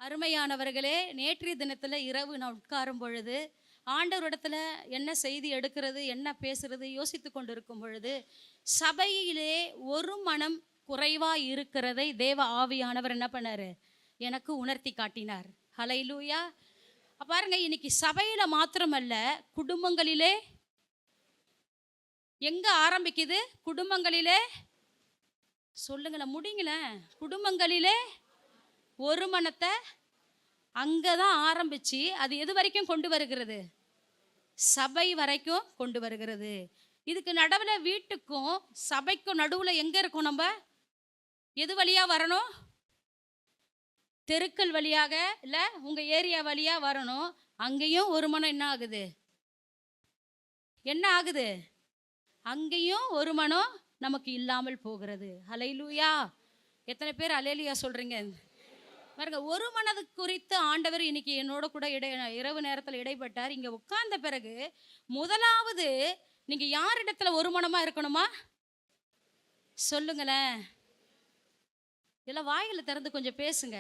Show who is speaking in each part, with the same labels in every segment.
Speaker 1: அருமையானவர்களே, நேற்றைய தினத்தில் இரவு நான் உட்காரும் பொழுது ஆண்டவரிடத்துல என்ன செய்தி எடுக்கிறது, என்ன பேசுறது யோசித்து கொண்டிருக்கும் பொழுது, சபையிலே ஒரு மனம் குறைவா இருக்கிறதை தேவ ஆவியானவர் என்ன பண்ணாரு, எனக்கு உணர்த்தி காட்டினார். ஹல்லேலூயா. பாருங்க, இன்னைக்கு சபையில மாத்திரமல்ல, குடும்பங்களிலே எங்க ஆரம்பிக்குது? குடும்பங்களிலே. சொல்லுங்களேன், முடிங்களேன். குடும்பங்களிலே ஒரு மனத்தை அங்கதான் ஆரம்பிச்சு அது எது வரைக்கும் கொண்டு வருகிறது? சபை வரைக்கும் கொண்டு வருகிறது. இதுக்கு நடுவில் வீட்டுக்கும் சபைக்கும் நடுவில் எங்க இருக்கும்? நம்ம எது வழியா வரணும்? தெருக்கள் வழியாக இல்ல உங்க ஏரியா வழியா வரணும். அங்கேயும் ஒரு மனம் என்ன ஆகுது? என்ன ஆகுது? அங்கேயும் ஒரு மனம் நமக்கு இல்லாமல் போகிறது. ஹல்லேலூயா. எத்தனை பேர் ஹல்லேலூயா சொல்றீங்க? பாருங்க, ஒரு மனது குறித்து ஆண்டவர் இன்னைக்கு என்னோட கூட இரவு நேரத்தில் இடைப்பட்டார். இங்க உட்கார்ந்த பிறகு முதலாவது நீங்க யாரிடத்துல ஒரு மனமா இருக்கணுமா? சொல்லுங்களேன். இல்ல வாயில திறந்து கொஞ்சம் பேசுங்க.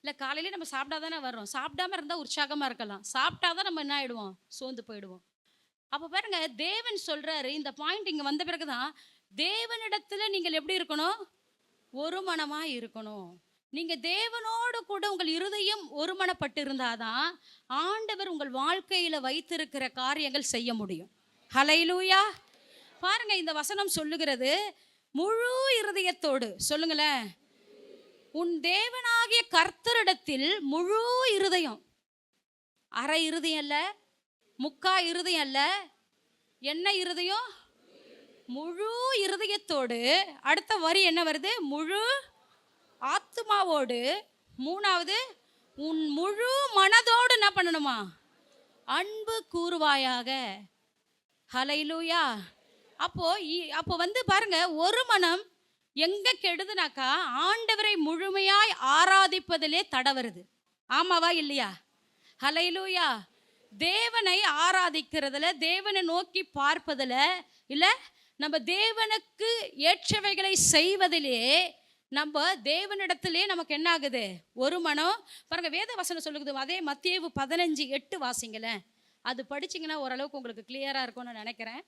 Speaker 1: இல்ல காலையில நம்ம சாப்பிடாதானே வர்றோம். சாப்பிடாம இருந்தா உற்சாகமா இருக்கலாம். சாப்பிட்டாதான் நம்ம என்ன ஆயிடுவோம்? சோர்ந்து போயிடுவோம். அப்ப பாருங்க, தேவன் சொல்றாரு, இந்த பாயிண்ட் இங்க வந்த பிறகுதான் தேவனிடத்துல நீங்கள் எப்படி இருக்கணும்? ஒரு மனமா இருக்கணும். நீங்க தேவனோடு கூட உங்கள் இருதயம் ஒருமனப்பட்டு இருந்தாதான் ஆண்டவர் உங்கள் வாழ்க்கையில வைத்திருக்கிற காரியங்கள் செய்ய முடியும். ஹல்லேலூயா. பாருங்க, இந்த வசனம் சொல்லுகிறது, முழு இருதயத்தோடு. சொல்லுங்களேன். உன் தேவனாகிய கர்த்தரிடத்தில் முழு இருதயம். அரை இருதயம் அல்ல, முக்கா இருதயம் அல்ல. என்ன இருதயம்? முழு இருதயத்தோடு. அடுத்த வரி என்ன வருது? முழு ஆத்மாவோடு. மூணாவது, உன் முழு மனதோடு என்ன பண்ணணுமா? அன்பு கூறுவாயாக. ஹல்லேலூயா. அப்போ வந்து பாருங்க, ஒரு மனம் எங்க கெடுதுனாக்கா ஆண்டவரை முழுமையாய் ஆராதிப்பதிலே தடை வருது. ஆமாவா இல்லையா? ஹல்லேலூயா. தேவனை ஆராதிக்கிறதுல, தேவனை நோக்கி பார்ப்பதில் இல்ல, நம்ம தேவனுக்கு ஏற்றவைகளை செய்வதிலே நம்ம தேவனிடத்திலே நமக்கு என்ன ஆகுது? ஒரு மனம். பாருங்க, வேத வசனம் சொல்லுது. அதே மத்தேயு 15:8 வாசிங்களேன். அது படிச்சிங்கன்னா ஓரளவுக்கு உங்களுக்கு கிளியரா இருக்கும்னு நினைக்கிறேன்.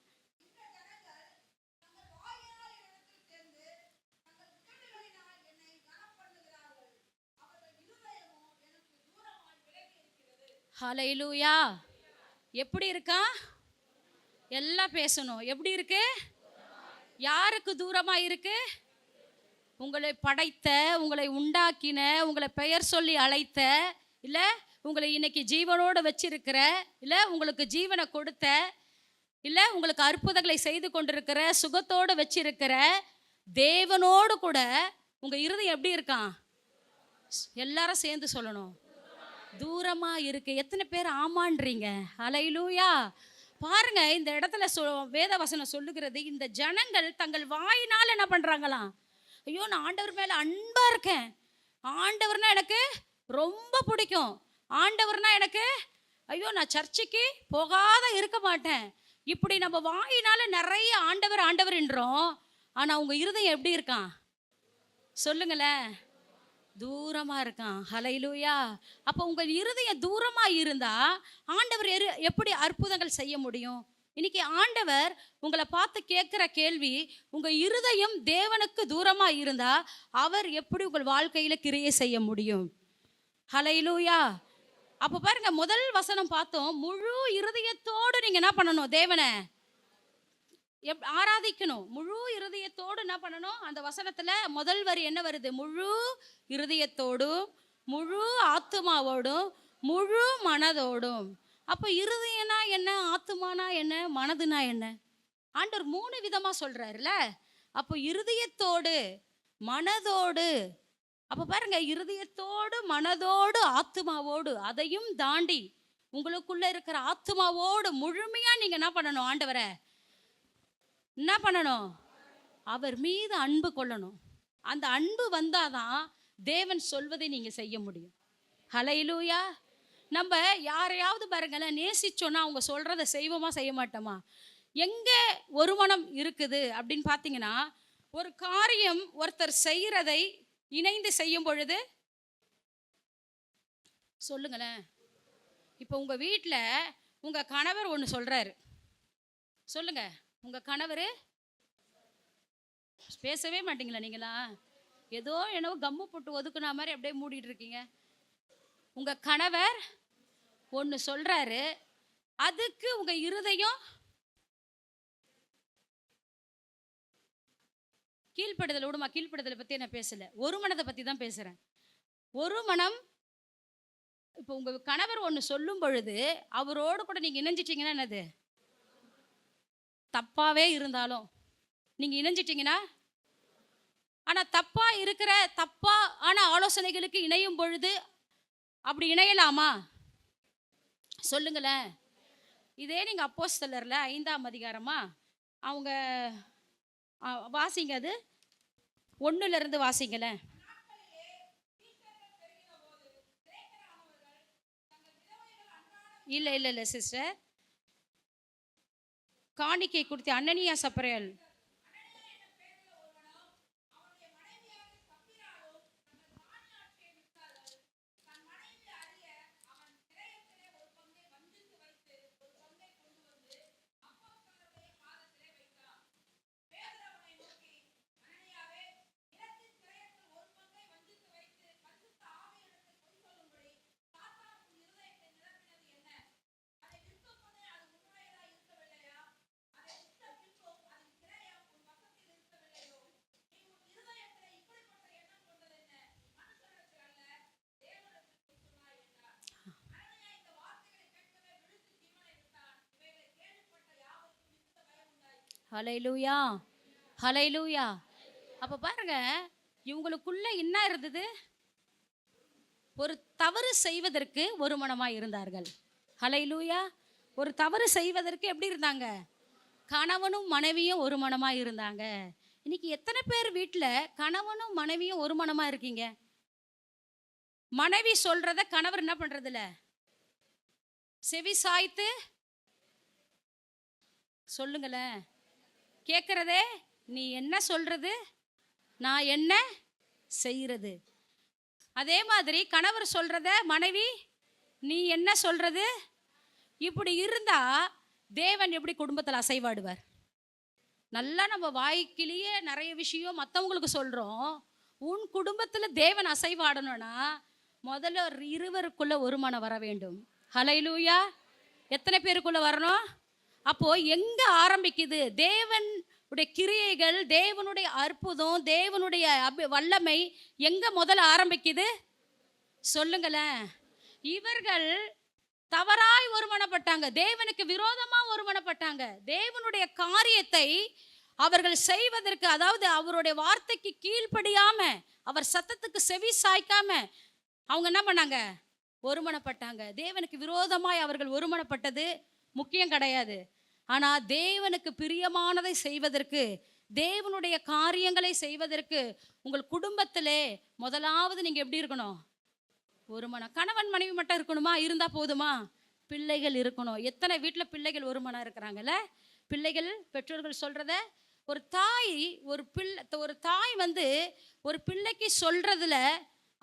Speaker 1: ஹல்லேலூயா. எப்படி இருக்கா? எல்லாம் பேசணும். எப்படி இருக்கு? யாருக்கு தூரமா இருக்கு? உங்களை படைத்த, உங்களை உண்டாக்கின, உங்களை பெயர் சொல்லி அழைத்த, இல்ல உங்களை இன்னைக்கு ஜீவனோடு வச்சிருக்கிற, இல்ல உங்களுக்கு ஜீவனை கொடுத்த, இல்ல உங்களுக்கு அற்புதங்களை செய்து கொண்டிருக்கிற, சுகத்தோடு வச்சிருக்கிற தேவனோடு கூட உங்க இருதயம் எப்படி இருக்கான்? எல்லாரும் சேர்ந்து சொல்லணும். தூரமா இருக்கு. எத்தனை பேர் ஆமான்றீங்க? ஹல்லேலூயா. பாருங்க, இந்த இடத்துல வேத வசனம் சொல்லுகிறது, இந்த ஜனங்கள் தங்கள் வாயினால் என்ன பண்றாங்களாம்? ஐயோ, நான் ஆண்டவர் மேல அன்பா இருக்கேன், ஆண்டவர்னா எனக்கு ரொம்ப பிடிக்கும், ஆண்டவர்னா எனக்கு, ஐயோ நான் சர்ச்சுக்கு போகாத இருக்க மாட்டேன். இப்படி நம்ம வாயினால நிறைய ஆண்டவர் ஆண்டவர் என்றோம். ஆனா உங்க இருதயம் எப்படி இருக்கான்? சொல்லுங்களேன். தூரமா இருக்கான். ஹல்லேலூயா. அப்போ உங்கள் இருதயம் தூரமா இருந்தா ஆண்டவர் எப்படி அற்புதங்கள் செய்ய முடியும்? இன்னைக்கு ஆண்டவர் உங்களை பார்த்து கேட்கிற கேள்வி, உங்க இருதயம் தேவனுக்கு தூரமா இருந்தா அவர் எப்படி உங்கள் வாழ்க்கையில கிரியை செய்ய முடியும்? ஹல்லேலூயா. அப்ப பாருங்க, முதல் வசனம் பார்த்தோம், முழு இருதயத்தோடு நீங்க என்ன பண்ணணும்? தேவனை ஆராதிக்கணும். முழு இருதயத்தோடு என்ன பண்ணணும்? அந்த வசனத்துல முதல் வரி என்ன வருது? முழு இருதயத்தோடும், முழு ஆத்துமாவோடும், முழு மனதோடும். அப்போ இருதயனா என்ன? ஆத்துமானா என்ன? மனதுனா என்ன? ஆண்டவர் 3 விதமா சொல்றாருல. அப்போ இருதயத்தோடு, மனதோடு. அப்ப பாருங்க, இருதயத்தோடு, மனதோடு, ஆத்துமாவோடு, அதையும் தாண்டி உங்களுக்குள்ள இருக்கிற ஆத்துமாவோடு முழுமையா நீங்க என்ன பண்ணணும்? ஆண்டவரை என்ன பண்ணணும்? அவர் மீது அன்பு கொள்ளணும். அந்த அன்பு வந்தாதான் தேவன் சொல்வதை நீங்க செய்ய முடியும். ஹல்லேலூயா. நம்ம யாரையாவது பாருங்களேன், நேசிச்சோன்னா அவங்க சொல்றதை செய்வோமா செய்ய மாட்டோமா? எங்க ஒரு மனம் இருக்குது அப்படின்னு பார்த்தீங்கன்னா, ஒரு காரியம் ஒருத்தர் செய்யறதை இணைந்து செய்யும் பொழுது சொல்லுங்களேன். இப்போ உங்க வீட்டில் உங்க கணவர் ஒன்று சொல்றாரு. சொல்லுங்க, உங்க கணவர் பேசவே மாட்டீங்களா நீங்களா? ஏதோ என்னவோ கம்மு போட்டு ஒதுக்குன மாதிரி அப்படியே மூடிட்டு இருக்கீங்க. உங்க கணவர் ஒன்று சொல்றாரு, அதுக்கு உங்க இருதயம் கீழ்ப்படுதல் விடுமா? கீழ்ப்படுதலை பற்றி நான் பேசலை, ஒரு மனதை பற்றி தான் பேசுகிறேன். ஒரு மனம். இப்போ உங்கள் கணவர் ஒன்று சொல்லும் பொழுது அவரோடு கூட நீங்கள் இணைஞ்சிட்டிங்கன்னா என்னது? தப்பாகவே இருந்தாலும் நீங்கள் இணைஞ்சிட்டிங்கன்னா, ஆனால் தப்பாக இருக்கிற தப்பான ஆலோசனைகளுக்கு இணையும் பொழுது அப்படி இணையலாமா? சொல்லுங்களேன். இதே நீங்கள் அப்போஸ்தலர்ல 5ஆம் அதிகாரமா அவங்க வாசிங்க, அது 1லிருந்து வாசிங்களேன். இல்லை இல்லை இல்லை சிஸ்டர், காணிக்கை கொடுத்து அனனியா சப்பரையல். ஹல்லேலூயா, ஹல்லேலூயா. அப்போ பாருங்க, இவங்களுக்குள்ள என்ன இருந்தது? ஒரு தவறு செய்வதற்கு ஒரு மனமாய் இருந்தார்கள். ஹல்லேலூயா. ஒரு தவறு செய்வதற்கு எப்படி இருந்தாங்க? கணவனும் மனைவியும் ஒரு மனமாய் இருந்தாங்க. இன்னைக்கு எத்தனை பேர் வீட்டில் கணவனும் மனைவியும் ஒரு மனமாக இருக்கீங்க? மனைவி சொல்றத கணவர் என்ன பண்றதில்ல, செவி சாய்த்து சொல்லுங்களேன். கேட்கறதே, நீ என்ன சொல்றது, நான் என்ன செய்யறது. அதே மாதிரி கணவர் சொல்றத மனைவி நீ என்ன சொல்றது. இப்படி இருந்தா தேவன் எப்படி குடும்பத்தில் அசைவாடுவார்? நல்லா நம்ம வாய்க்கிலேயே நிறைய விஷயம் மற்றவங்களுக்கு சொல்றோம். உன் குடும்பத்தில் தேவன் அசைவாடணும்னா முதல்ல இருவருக்குள்ள ஒரு மனம் வர வேண்டும். ஹல்லேலூயா. எத்தனை பேருக்குள்ள வரணும்? அப்போ எங்க ஆரம்பிக்குது தேவனுடைய கிரியைகள், தேவனுடைய அற்புதம், தேவனுடைய வல்லமை எங்க முதல்ல ஆரம்பிக்குது? சொல்லுங்களேன். இவர்கள் தவறாய் ஒருமனப்பட்டாங்க, தேவனுக்கு விரோதமா ஒருமனப்பட்டாங்க. தேவனுடைய காரியத்தை அவர்கள் செய்வதற்கு, அதாவது அவருடைய வார்த்தைக்கு கீழ்ப்படியாம, அவர் சத்தத்துக்கு செவி சாய்க்காம அவங்க என்ன பண்ணாங்க? ஒருமனப்பட்டாங்க. தேவனுக்கு விரோதமாய் அவர்கள் ஒருமனப்பட்டது முக்கியம் கிடையாது. ஆனால் தேவனுக்கு பிரியமானதை செய்வதற்கு, தேவனுடைய காரியங்களை செய்வதற்கு உங்கள் குடும்பத்திலே முதலாவது நீங்கள் எப்படி இருக்கணும்? ஒரு மனம். கணவன் மனைவி மட்டும் இருக்கணுமா? இருந்தால் போதுமா? பிள்ளைகள் இருக்கணும். எத்தனை வீட்டில் பிள்ளைகள் ஒரு மனம் இருக்கிறாங்கல்ல? பிள்ளைகள் பெற்றோர்கள் சொல்கிறத ஒரு தாய், ஒரு தாய் வந்து ஒரு பிள்ளைக்கு சொல்கிறதுல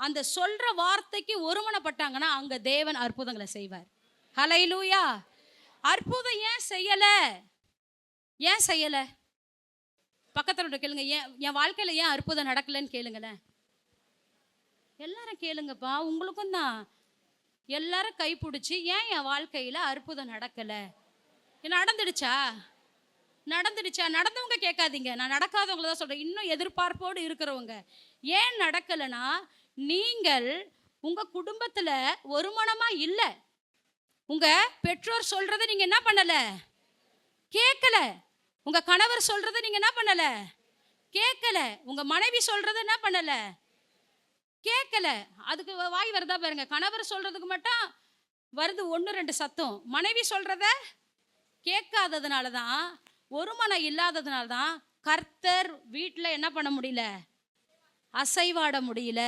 Speaker 1: அந்த சொல்கிற வார்த்தைக்கு ஒருமனப்பட்டாங்கன்னா அங்கே தேவன் அற்புதங்களை செய்வார். ஹல்லேலூயா. அற்புதம் ஏன் செய்யலை? ஏன் செய்யலை? பக்கத்தில் கேளுங்க, என் வாழ்க்கையில் ஏன் அற்புதம் நடக்கலைன்னு கேளுங்களேன். எல்லாரும் கேளுங்கப்பா, உங்களுக்கும் தான். எல்லாரும் கைப்பிடிச்சி ஏன் என் வாழ்க்கையில் அற்புதம் நடக்கலை? நடந்துடுச்சா? நடந்துடுச்சா? நடந்தவங்க கேட்காதீங்க, நான் நடக்காதவங்கள தான் சொல்கிறேன். இன்னும் எதிர்பார்ப்போடு இருக்கிறவங்க ஏன் நடக்கலைன்னா, நீங்கள் உங்கள் குடும்பத்தில் ஒரு மனமாக இல்லை. உங்கள் பெற்றோர் சொல்கிறத நீங்கள் என்ன பண்ணலை? கேட்கல. உங்கள் கணவர் சொல்கிறத நீங்கள் என்ன பண்ணலை? கேட்கல. உங்கள் மனைவி சொல்கிறத என்ன பண்ணலை? கேட்கல. அதுக்கு வாய் வருதா பாருங்க. கணவர் சொல்கிறதுக்கு மட்டும் வருது 1-2 சத்தம். மனைவி சொல்கிறத கேட்காததுனால தான், ஒரு மனம் இல்லாததுனால தான் கர்த்தர் வீட்டில் என்ன பண்ண முடியல? அசைவாட முடியல.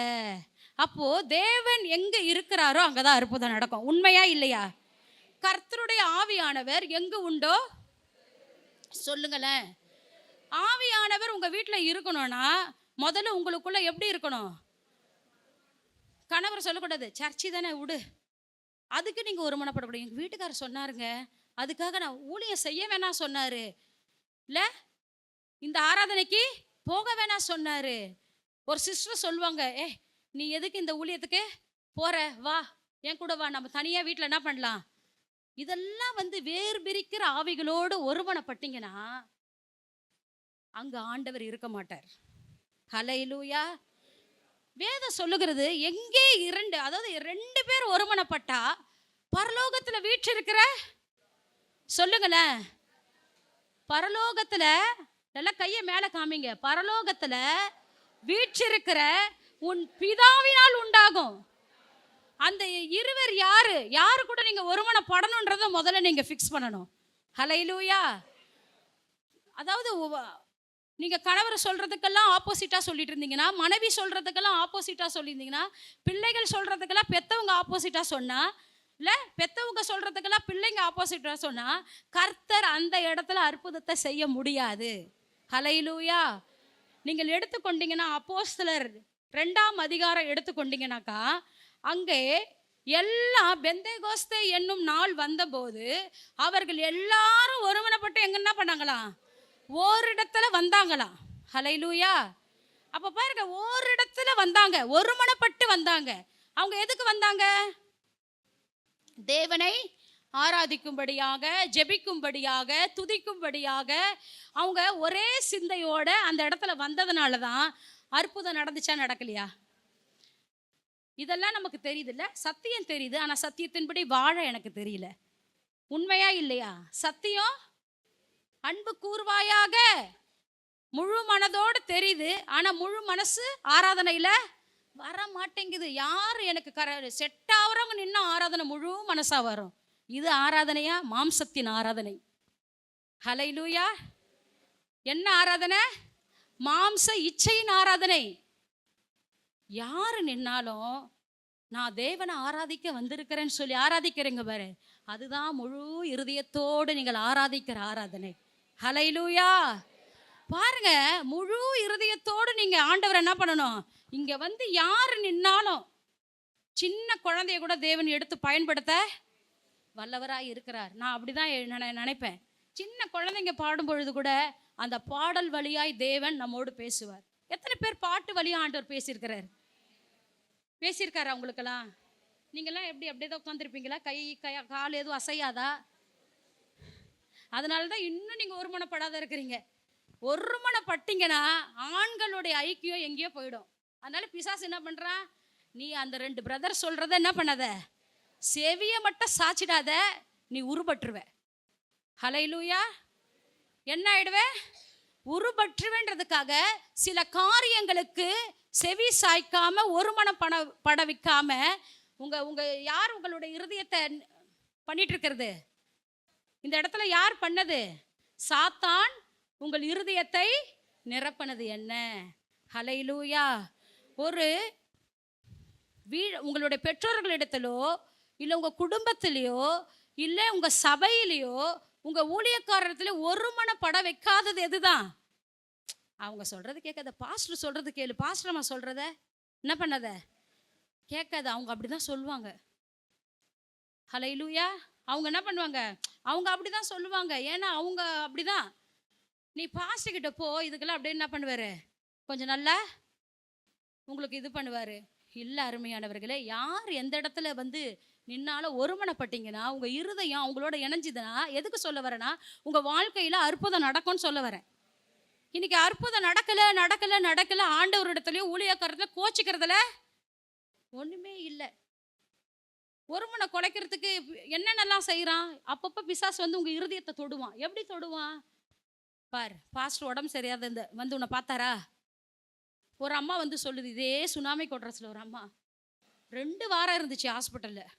Speaker 1: அப்போ தேவன் எங்க இருக்கிறாரோ அங்கதான் அற்புதம் நடக்கும். உண்மையா இல்லையா? கர்த்தருடைய ஆவியானவர் எங்கு உண்டோ சொல்லுங்களேன். ஆவியானவர் உங்க வீட்டில் இருக்கணும்னா முதல்ல உங்களுக்குள்ள எப்படி இருக்கணும்? கணவர் சொல்லக்கூடாது, சர்ச்சி தானே விடு, அதுக்கு நீங்கள் ஒருமனப்படக்கூடாது. எங்கள் வீட்டுக்காரர் சொன்னாருங்க, அதுக்காக நான் ஊழியம் செய்ய வேணாம் சொன்னார், இல்லை இந்த ஆராதனைக்கு போக வேணாம் சொன்னார். ஒரு சிஸ்டர் சொல்லுவாங்க, நீ எதுக்கு இந்த ஊழியத்துக்கு போற, வா என் கூட வா, நம்ம தனியாக வீட்டில் என்ன பண்ணலாம். இதெல்லாம் வேறு பிரிக்கிற ஆவிகளோடு ஒருமனப்பட்டீங்கன்னா அங்க ஆண்டவர் இருக்க மாட்டார். ஹல்லேலூயா. வேதம் சொல்லுகிறது, எங்கே இரண்டு, அதாவது 2 பேர் ஒருமனப்பட்டா பரலோகத்துல வீற்றிருக்கிற, சொல்லுங்களேன், பரலோகத்துல, நல்ல கையை மேல காமிங்க, பரலோகத்துல வீற்றிருக்கிற உன் பிதாவினால் உண்டாகும். அந்த இருவர் யாரு, யாரு கூட நீங்க ஒருமனப்படணும்ன்றத முதல்ல நீங்க ஃபிக்ஸ் பண்ணணும். ஹல்லேலூயா. அதாவது நீங்க கணவர் சொல்றதுக்கெல்லாம் ஆப்போசிட்டா சொல்லிட்டு இருந்தீங்கன்னா, மனைவி சொல்றதுக்கெல்லாம் ஆப்போசிட்டா சொல்லியிருந்தீங்கன்னா, பிள்ளைகள் சொல்றதுக்கெல்லாம் பெத்தவங்க ஆப்போசிட்டா சொன்னா, இல்ல பெத்தவங்க சொல்றதுக்கெல்லாம் பிள்ளைங்க ஆப்போசிட்டா சொன்னா, கர்த்தர் அந்த இடத்துல அற்புதத்தை செய்ய முடியாது. ஹல்லேலூயா. நீங்கள் எடுத்துக்கொண்டீங்கன்னா அப்போஸ்தலர் 2ஆம் அதிகாரம் எடுத்துக்கொண்டீங்கன்னாக்கா, அங்கே எல்லாம் பெந்தேகோஸ்தே என்னும் நாள் வந்தபோது அவர்கள் எல்லாரும் ஒருமனப்பட்டு எங்க என்ன பண்ணாங்களாம், ஓரிடத்துல வந்தாங்களாம். ஹல்லேலூயா. அப்ப பாருங்க, ஓரிடத்துல வந்தாங்க, ஒருமனப்பட்டு வந்தாங்க. அவங்க எதுக்கு வந்தாங்க? தேவனை ஆராதிக்கும்படியாக, ஜெபிக்கும்படியாக, துதிக்கும்படியாக. அவங்க ஒரே சிந்தையோட அந்த இடத்துல வந்ததுனால தான் அற்புதம் நடந்துச்சா நடக்கலையா? இதெல்லாம் நமக்கு தெரியுது இல்ல, சத்தியம் தெரியுது. ஆனா சத்தியத்தின்படி வாழ எனக்கு தெரியல. உண்மையா இல்லையா? சத்தியம் அன்பு கூர்வாயாக முழு மனதோடு தெரியுது, ஆனா முழு மனசு ஆராதனையில வர மாட்டேங்குது. யார் எனக்கு செட் ஆகிறவங்க நின்று ஆராதனை முழு மனசா வரும். இது ஆராதனையா? மாம்சத்தின் ஆராதனை. ஹல்லேலூயா. என்ன ஆராதனை? மாம்ச இச்சையின் ஆராதனை. யாரு நின்னாலும் நான் தேவனை ஆராதிக்க வந்திருக்கிறேன்னு சொல்லி ஆராதிக்கிறேங்க பாரு, அதுதான் முழு இருதயத்தோடு நீங்கள் ஆராதிக்கிற ஆராதனை. ஹல்லேலூயா. பாருங்க, முழு இருதயத்தோடு நீங்க ஆண்டவர் என்ன பண்ணணும், இங்க யாரு நின்னாலும், சின்ன குழந்தைய கூட தேவன் எடுத்து பயன்படுத்த வல்லவராய் இருக்கிறார். நான் அப்படிதான் நினைப்பேன். சின்ன குழந்தைங்க பாடும் பொழுது கூட அந்த பாடல் வழியாய் தேவன் நம்மோடு பேசுவார். எத்தனை பேர் பாட்டு வழியா ஆண்டவர் பேசியிருக்கிறார்? பேசியிருக்காரு அவங்களுக்கெல்லாம்? நீங்கெல்லாம் எப்படி அப்படியே தான் உட்காந்துருப்பீங்களா? கை கால் எதுவும் அசையாதா? அதனால தான் இன்னும் நீங்கள் ஒருமனப்படாத இருக்கிறீங்க. ஒருமனப்பட்டீங்கன்னா ஆண்களுடைய ஐக்கியம் எங்கேயோ போயிடும். அதனால பிசாசு என்ன பண்ணுறான், நீ அந்த 2 பிரதர் சொல்கிறத என்ன பண்ணாத, செவியை மட்டும் சாச்சிடாத, நீ உருபற்றுவ. ஹல்லேலூயா. என்ன ஆயிடுவே? உருபற்றுவேன்றதுக்காக சில காரியங்களுக்கு செவி சாய்க்காம ஒருமனம் பட வைக்காம உங்க யார் உங்களுடைய இருதயத்தை பண்ணிட்டு இருக்கிறது? இந்த இடத்துல யார் பண்ணது? சாத்தான் உங்கள் இருதயத்தை நிரப்பனது என்ன? ஹல்லேலூயா. ஒரு உங்களுடைய பெற்றோர்களிடத்திலோ, இல்லை உங்க குடும்பத்திலேயோ, இல்லை உங்க சபையிலேயோ, உங்க ஊழியக்காரத்துல ஒருமனப்பட வைக்காதது எதுதான்? அவங்க சொல்றது கேட்காத, பாஸ்டர் சொல்றது கேளு, பாஸ்டர் அம்மா சொல்றத என்ன பண்ணாத கேட்காத. அவங்க அப்படிதான் சொல்லுவாங்க. ஹல்லேலூயா. அவங்க என்ன பண்ணுவாங்க, அவங்க அப்படிதான் சொல்லுவாங்க. ஏன்னா அவங்க அப்படிதான். நீ பாஸ்டர் கிட்ட போ, இதுக்கெல்லாம் அப்படியே என்ன பண்ணுவாரு, கொஞ்சம் நல்லா உங்களுக்கு இது பண்ணுவாரு. இல்லை அருமையானவர்களே, யார் எந்த இடத்துல நின்னாலும் ஒருமனப்பட்டீங்கன்னா, உங்க இருதயம் அவங்களோட இணைஞ்சுதுன்னா, எதுக்கு சொல்ல வரேன்னா, உங்க வாழ்க்கையில அற்புதம் நடக்கும்னு சொல்ல வரேன். இன்னைக்கு அற்புதம் நடக்கல ஆண்டவரிடத்துலயும் ஊழியக்காரத்துல கோச்சிக்கிறதுல ஒண்ணுமே இல்லை. ஒருமனை குலைக்கிறதுக்கு என்னென்னலாம் செய்யறான்? அப்பப்ப பிசாசு உங்க இருதயத்தை தொடுவான். எப்படி தொடுவான் பார். பாஸ்டர் உடம்பு சரியாத உன்னை பார்த்தாரா? ஒரு அம்மா சொல்லுது, இதே சுனாமி கோட்ரஸில் ஒரு அம்மா 2 வாரம் இருந்துச்சு ஹாஸ்பிட்டலில்.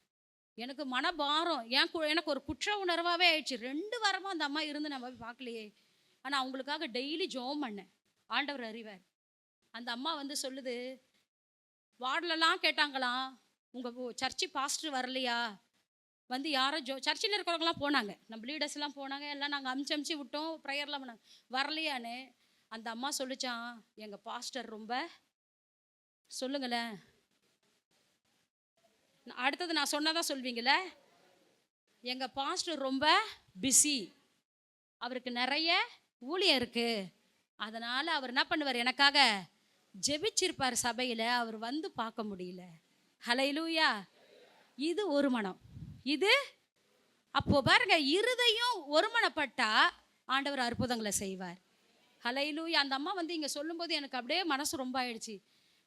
Speaker 1: எனக்கு மனபாரம், எனக்கு ஒரு குற்ற உணர்வாகவே ஆயிடுச்சு. 2 வாரமாக அந்த அம்மா இருந்து நம்ம போய் பார்க்கலையே. ஆனால் அவங்களுக்காக டெய்லி ஜெபம் பண்ணேன். ஆண்டவர் அறிவார். அந்த அம்மா சொல்லுது, வார்டிலலாம் கேட்டாங்களாம், உங்கள் சர்ச்சு பாஸ்டர் வரலையா? யாரோ சர்ச்சில் இருக்கிறவங்களாம் போனாங்க, நம்ம லீடர்ஸ்லாம் போனாங்க, எல்லாம் நாங்கள் அமுச்சு விட்டோம், ப்ரேயர்லாம் பண்ணாங்க, வரலையான்னு. அந்த அம்மா சொல்லிச்சான், எங்கள் பாஸ்டர் ரொம்ப, சொல்லுங்களேன், அடுத்தது நான் சொன்னாதான் சொல்வீங்களே, எங்க பாஸ்டர் ரொம்ப பிஸி, அவருக்கு நிறைய ஊழியம் இருக்கு, அதனால அவர் என்ன பண்ணுவார், எனக்காக ஜெபிச்சிருப்பார் சபையில, அவர் வந்து பார்க்க முடியல. ஹல்லேலூயா. இது ஒரு மனம். இது அப்போ பாருங்க, இருதயம் ஒருமனப்பட்டா ஆண்டவர் அற்புதங்களை செய்வார். ஹல்லேலூயா. அந்த அம்மா வந்து இங்க சொல்லும்போது எனக்கு அப்படியே மனசு ரொம்ப ஆயிடுச்சு.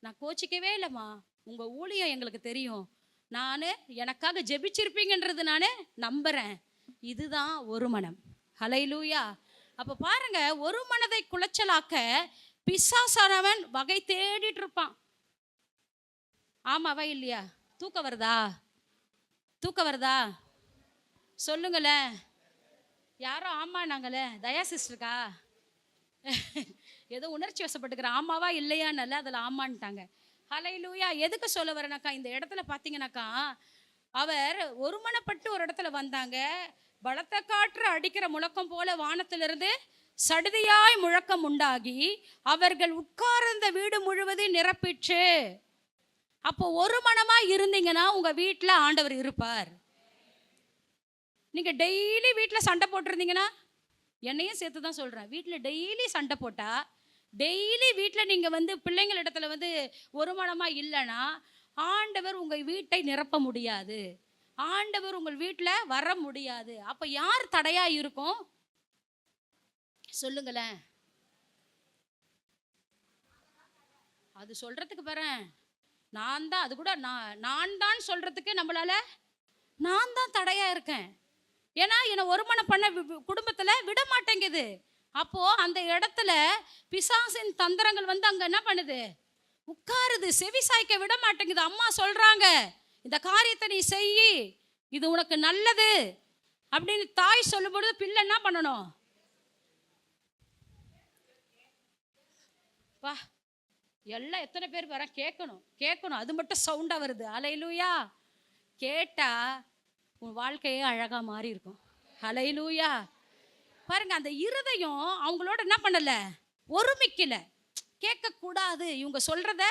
Speaker 1: நான் கோச்சிக்கவே இல்லைம்மா, உங்க ஊழியம் எங்களுக்கு தெரியும், நான் எனக்காக ஜெபிச்சிருப்பீங்கன்றது நான் நம்புறேன். இதுதான் ஒரு மனம். ஹல்லேலூயா. அப்போ பாருங்க, ஒரு மனதை குலைச்சலாக்க பிசாசானவன் வகை தேடிட்டு இருப்பான். ஆமாவா இல்லையா? தூக்கம் வருதா? தூக்கம் வருதா? சொல்லுங்களேன். யாரோ ஆமா நாங்களே, தயா சிஸ்டருக்கா ஏதோ உணர்ச்சி வசப்பட்டுக்கிற ஆமாவா இல்லையான்னு அதில் ஆமான்ட்டாங்க. ஹல்லேலூயா. எதுக்கு சொல்ல வரேனாக்கா, இந்த இடத்துல பார்த்தீங்கன்னாக்கா, அவர் ஒருமனப்பட்டு ஒரு இடத்துல வந்தாங்க. பலத்த காற்று அடிக்கிற முழக்கம் போல வானத்திலிருந்து சடுதியாய் முழக்கம் உண்டாகி அவர்கள் உட்கார்ந்த வீடு முழுவதும் நிரப்பிற்று. அப்போ ஒரு மனமா இருந்தீங்கன்னா உங்க வீட்டில் ஆண்டவர் இருப்பார். நீங்க டெய்லி வீட்டில் சண்டை போட்டிருந்தீங்கன்னா, என்னையும் சேர்த்து தான் சொல்றேன், வீட்டில் டெய்லி சண்டை போட்டா, டெய்லி வீட்டில் நீங்க வந்து பிள்ளைங்களிடத்துல வந்து ஒரு மனமா இல்லைன்னா ஆண்டவர் உங்க வீட்டை நிரப்ப முடியாது, ஆண்டவர் உங்கள் வீட்டில் வர முடியாது. அப்ப யார் தடையா இருக்கும் சொல்லுங்களேன். அது சொல்றதுக்கு பாரு, நான் தான், அது கூட நான் தான் சொல்றதுக்கு நம்மளால நான் தான் தடையா இருக்கேன். ஏன்னா என்னை ஒருமனம் பண்ண குடும்பத்துல விட மாட்டேங்குது. அப்போ அந்த இடத்துல பிசாசின் தந்திரங்கள் வந்து அங்க என்ன பண்ணுது, உட்காருது, செவி சாய்க்க விட மாட்டேங்குது. அம்மா சொல்றாங்க, இந்த காரியத்தை நீ செய்யி, இது உனக்கு நல்லது அப்படின்னு தாய் சொல்லும்போது பிள்ளை என்ன பண்ணணும், பா எல்லாம் எத்தனை பேர் வர கேட்கணும் கேட்கணும், அது மட்டும் சவுண்டா வருது. ஹல்லேலூயா. கேட்டா உன் வாழ்க்கையே அழகா மாறி இருக்கும். ஹல்லேலூயா. பாருங்க, அந்த இருதயம் அவங்களோட என்ன பண்ணல, ஒருமிக்கல. கேட்கக்கூடாது, இவங்க சொல்றத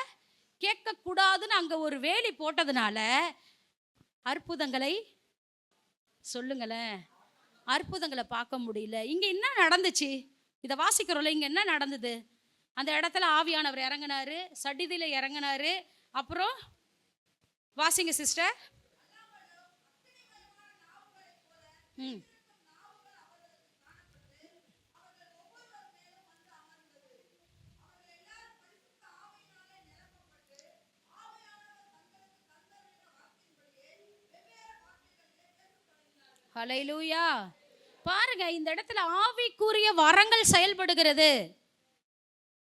Speaker 1: கேட்கக்கூடாதுன்னு அங்க ஒரு வேலி போட்டதுனால அற்புதங்களை, சொல்லுங்களேன், அற்புதங்களை பார்க்க முடியல. இங்க என்ன நடந்துச்சு, இதை வாசிக்கிறோம்ல, இங்க என்ன நடந்தது, அந்த இடத்துல ஆவியானவர் இறங்கினாரு, சடிதியில இறங்கினாரு. அப்புறம் வாசிங்க சிஸ்டர். ஹல்லேலூயா. பாருங்க, இந்த இடத்துல ஆவிக்குரிய வரங்கள் செயல்படுகிறது.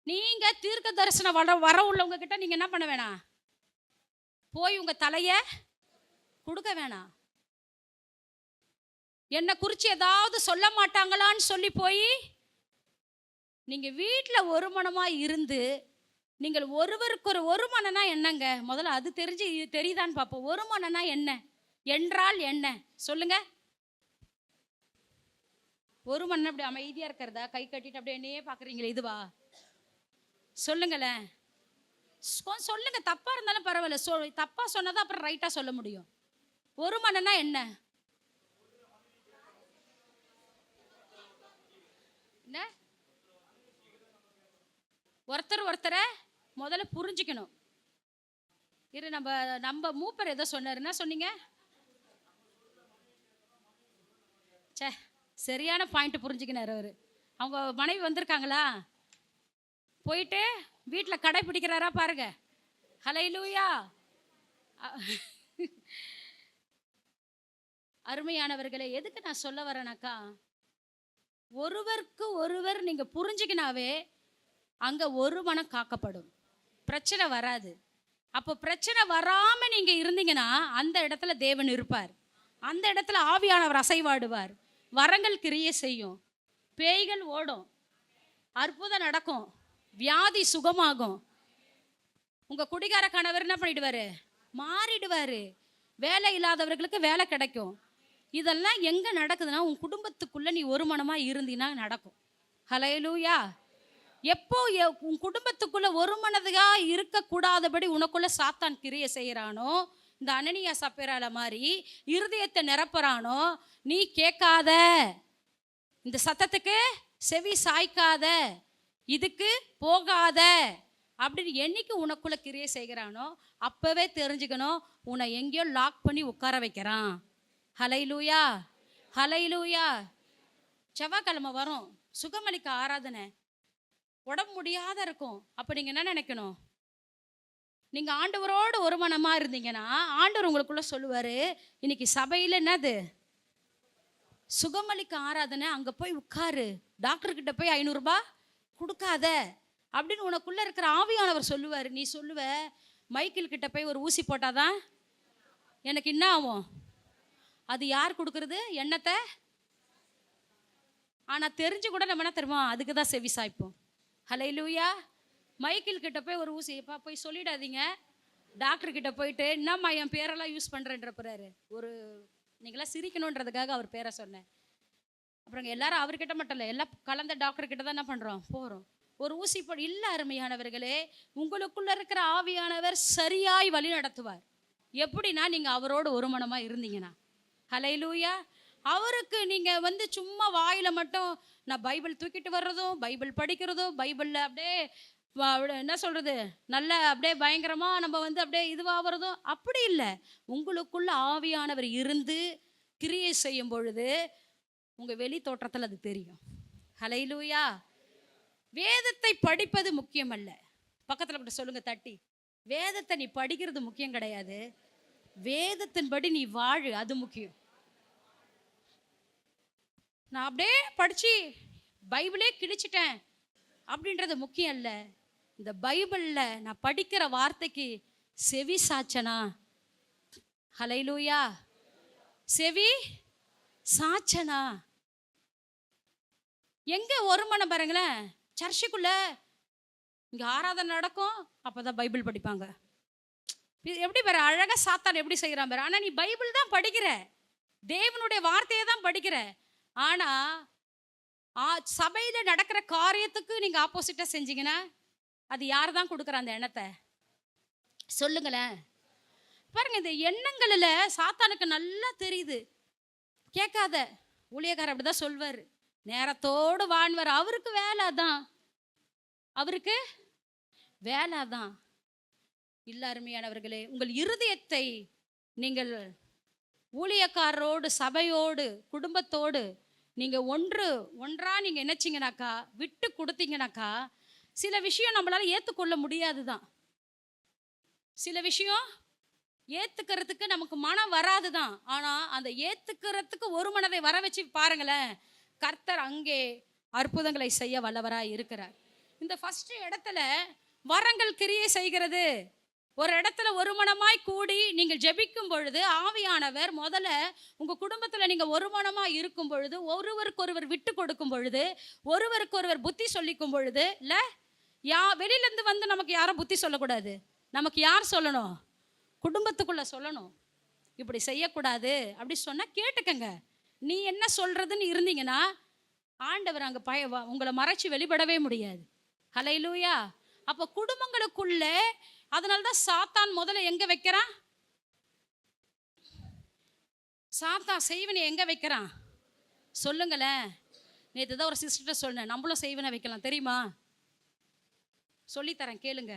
Speaker 1: நீங்க தீர்க்க தரிசனம் வர உள்ளவங்க கிட்ட நீங்க என்ன பண்ண வேணாம், போய் உங்க தலைய கொடுக்க வேணாம். என்ன குறிச்சு ஏதாவது சொல்ல மாட்டாங்களான்னு சொல்லி போய் நீங்க வீட்டில் ஒரு மனமா இருந்து, நீங்கள் ஒருவருக்கு ஒரு மனனா என்னங்க, முதல்ல அது தெரியுதான்னு பார்ப்போம். ஒரு மனனா என்ன என்றால் என்ன சொல்லுங்க. ஒரு மனன் அப்படி அமைதியா இருக்கிறதா, கை கட்டிட்டு அப்படியே என்னையே பாக்குறீங்களே, இதுவா? சொல்லுங்களேன், சொல்லுங்க. தப்பா இருந்தாலும் பரவாயில்ல, தப்பா சொன்னதான் அப்புறம் ரைட்டா சொல்ல முடியும். ஒரு மனனா என்ன? ஒருத்தர் ஒருத்தரை முதல்ல புரிஞ்சுக்கணும். இரு, நம்ம மூப்பர் ஏதோ சொன்னார், என்ன சொன்னீங்க? சே, சரியான பாயிண்ட் புரிஞ்சுக்கினார் அவரு. அவங்க மனைவி வந்திருக்காங்களா, போயிட்டு வீட்டில் கடைபிடிக்கிறாரா பாருங்க. ஹல்லேலூயா. அருமையானவர்களே, எதுக்கு நான் சொல்ல வரேனாக்கா, ஒருவருக்கு ஒருவர் நீங்க புரிஞ்சுக்கினாவே அங்க ஒரு மனம் காக்கப்படும், பிரச்சனை வராது. அப்போ பிரச்சனை வராம நீங்க இருந்தீங்கன்னா அந்த இடத்துல தேவன் இருப்பார், அந்த இடத்துல ஆவியானவர் அசைவாடுவார், வரங்கள் கிரியை செய்யும், பேய்கள் ஓடும், அற்புதம் நடக்கும், வியாதி சுகமாகும். உங்க குடிகார கணவர் என்ன பண்ணிடுவாரு, மாறிடுவாரு, வேலை இல்லாதவர்களுக்கு வேலை கிடைக்கும். இதெல்லாம் எங்க நடக்குதுன்னா உன் குடும்பத்துக்குள்ள நீ ஒரு மனமா இருந்தீன்னா நடக்கும். ஹல்லேலூயா. எப்போ உன் குடும்பத்துக்குள்ள ஒரு மனதா இருக்கக்கூடாதபடி உனக்குள்ள சாத்தான் கிரியை செய்யறானோ, இந்த அனனியா சப்பேரால மாதிரி இருதயத்தை நிரப்புறானோ, நீ கேட்காத, இந்த சத்தத்துக்கு செவி சாய்க்காத, இதுக்கு போகாத அப்படின்னு என்னைக்கு உனக்குள்ள கிரியை செய்கிறானோ அப்பவே தெரிஞ்சுக்கணும், உன்னை எங்கேயோ லாக் பண்ணி உட்கார வைக்கிறான். ஹல்லேலூயா, ஹல்லேலூயா. செவ்வாய்க்கிழமை வரும், சுகமளிக்க ஆராதனை, உடம்பு முடியாத இருக்கும். அப்போ நீங்கள் என்ன நினைக்கணும்? நீங்கள் ஆண்டவரோடு ஒரு மனமாக இருந்தீங்கன்னா ஆண்டவர் உங்களுக்குள்ள சொல்லுவார், இன்னைக்கு சபையில் என்னது சுகமளிக்க ஆராதனை, அங்கே போய் உட்காரு, டாக்டர்கிட்ட போய் 500 ரூபாய் கொடுக்காத அப்படின்னு உனக்குள்ளே இருக்கிற ஆவியானவர் சொல்லுவார். நீ சொல்லுவ, மைக்கேல் கிட்ட போய் ஒரு ஊசி போட்டாதான் எனக்கு என்ன ஆகும்? அது யார் கொடுக்கறது? எண்ணத்தை. ஆனால் தெரிஞ்சு கூட நம்ம என்ன தருவோம்? அதுக்கு தான் செவி சாய்ப்போம். ஹல்லேலூயா. மைக்கேல் கிட்ட போய் ஒரு ஊசி போய் சொல்லிடாதீங்க. டாக்டர் கிட்ட போயிட்டு, என்னம்மா என் பேரெல்லாம் யூஸ் பண்ணுறேன்றப்பறாரு. ஒரு நீங்களாம் சிரிக்கணுன்றதுக்காக அவர் பேரை சொன்னேன். அப்புறம் எல்லாரும் அவர்கிட்ட மட்டும் இல்லை, எல்லாம் கலந்த டாக்டர் கிட்ட தான் என்ன பண்ணுறோம், போகிறோம். ஒரு ஊசி போட இல்லை. அருமையானவர்களே, உங்களுக்குள்ள இருக்கிற ஆவியானவர் சரியாய் வழி நடத்துவார். எப்படின்னா, நீங்கள் அவரோடு ஒரு மனமாக இருந்தீங்கன்னா. ஹல்லேலூயா. அவருக்கு நீங்கள் சும்மா வாயில் மட்டும் நான் பைபிள் தூக்கிட்டு வர்றதும், பைபிள் படிக்கிறதும், பைபிளில் அப்படியே என்ன சொல்கிறது, நல்ல அப்படியே பயங்கரமாக நம்ம அப்படியே இதுவாகிறதும் அப்படி இல்லை. உங்களுக்குள்ள ஆவியானவர் இருந்து கிரியை செய்யும் பொழுது உங்கள் வெளி தோற்றத்தில் அது தெரியும். ஹல்லேலூயா. வேதத்தை படிப்பது முக்கியம் அல்ல. பக்கத்தில் அப்படி சொல்லுங்க தட்டி, வேதத்தை நீ படிக்கிறது முக்கியம் கிடையாது, வேதத்தின்படி நீ வாழு, அது முக்கியம். நான் அப்படியே படித்து பைபிளே கிழிச்சிட்டேன் அப்படின்றது முக்கியம் இல்லை. இந்த பைபிளில் நான் படிக்கிற வார்த்தைக்கு செவி சாச்சனா. ஹல்லேலூயா. செவி சாச்சனா. எங்கே ஒரு மனம் பாருங்களேன், சர்ச்சுக்குள்ள இங்கே ஆராதனை நடக்கும், அப்போ தான் பைபிள் படிப்பாங்க. எப்படி பாரு அழகாக சாத்தான் எப்படி செய்கிறான் பாரு. ஆனால் நீ பைபிள் தான் படிக்கிற, தேவனுடைய வார்த்தையை தான் படிக்கிற. ஆனால் சபையில் நடக்கிற காரியத்துக்கு நீங்கள் ஆப்போசிட்டாக செஞ்சீங்கன்னா அது யார் தான் கொடுக்குற அந்த எண்ணத்தை? சொல்லுங்களேன். பாருங்க, இந்த எண்ணங்களில் சாத்தானுக்கு நல்லா தெரியுது. கேட்காத ஊழியக்காரர் அப்படி தான் சொல்வார், நேரத்தோடு வாழ்வார். அவருக்கு வேலை தான், அவருக்கு வேலை தான். இல்லை அருமையானவர்களே, உங்கள் இருதயத்தை நீங்கள் ஊழியக்காரரோடு, சபையோடு, குடும்பத்தோடு நீங்கள் ஒன்றா நீங்கள் நினைச்சிங்கனாக்கா, விட்டு கொடுத்தீங்கனாக்கா, சில விஷயம் நம்மளால ஏற்றுக்கொள்ள முடியாது தான். சில விஷயம் ஏற்றுக்கிறதுக்கு நமக்கு மனம் வராது தான். ஆனால் அந்த ஏற்றுக்கிறதுக்கு ஒரு மனதை வர வச்சு பாருங்களேன், கர்த்தர் அங்கே அற்புதங்களை செய்ய வல்லவராய் இருக்கிறார். இந்த ஃபர்ஸ்ட் இடத்துல வரங்கள் கிரியை செய்கிறது. ஒரு இடத்துல ஒரு மனமாய் கூடி நீங்கள் ஜெபிக்கும் பொழுது ஆவியானவர் முதல்ல உங்கள் குடும்பத்தில் நீங்கள் ஒரு மனமாக இருக்கும் பொழுது, ஒருவருக்கொருவர் விட்டு கொடுக்கும் பொழுது, ஒருவருக்கொருவர் புத்தி சொல்லிக்கும் பொழுது, இல்லை வெளியிலேருந்து நமக்கு யாரும் புத்தி சொல்லக்கூடாது. நமக்கு யார் சொல்லணும்? குடும்பத்துக்குள்ளே சொல்லணும். இப்படி செய்யக்கூடாது அப்படி சொன்னால் கேட்டுக்கங்க. நீ என்ன சொல்கிறதுன்னு இருந்தீங்கன்னா ஆண்டவர் அங்கே உங்களை மறைச்சி வெளிப்படவே முடியாது. ஹல்லேலூயா. அப்போ குடும்பங்களுக்குள்ளே, அதனால தான் சாத்தான் முதல்ல எங்கே வைக்கிறான்? சாத்தான் செய்வனை எங்கே வைக்கிறான்? சொல்லுங்களேன். நேற்று தான் ஒரு சிஸ்டர்கிட்ட சொன்னேன், நம்மளும் செய்வனை வைக்கலாம் தெரியுமா? சொல்லித்தரேன் கேளுங்க.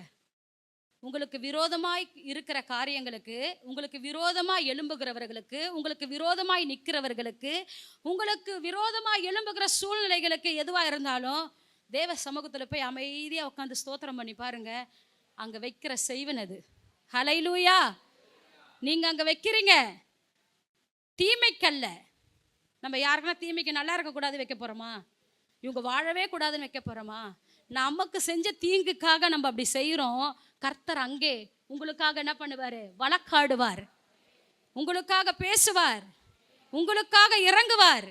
Speaker 1: உங்களுக்கு விரோதமாய் இருக்கிற காரியங்களுக்கு, உங்களுக்கு விரோதமாய் எழும்புகிறவர்களுக்கு, உங்களுக்கு விரோதமாய் நிற்கிறவர்களுக்கு, உங்களுக்கு விரோதமாய் எழும்புகிற சூழ்நிலைகளுக்கு எதுவாக இருந்தாலும் தேவ சமூகத்தில் போய் அமைதியாக உட்காந்து ஸ்தோத்திரம் பண்ணி பாருங்க. அங்கே வைக்கிற செய்வன் அது. ஹல்லேலூயா. நீங்கள் அங்கே வைக்கிறீங்க தீமைக்கல்ல. நம்ம யாருக்குன்னா தீமைக்கு நல்லா இருக்கக்கூடாது வைக்க போகிறோமா? இவங்க வாழவே கூடாதுன்னு வைக்க போகிறோமா? நமக்கு செஞ்ச தீங்குக்காக நம்ம அப்படி செய்கிறோம். கர்த்தர் அங்கே உங்களுக்காக என்ன பண்ணுவார்? வழக்காடுவார், உங்களுக்காக பேசுவார், உங்களுக்காக இறங்குவார்.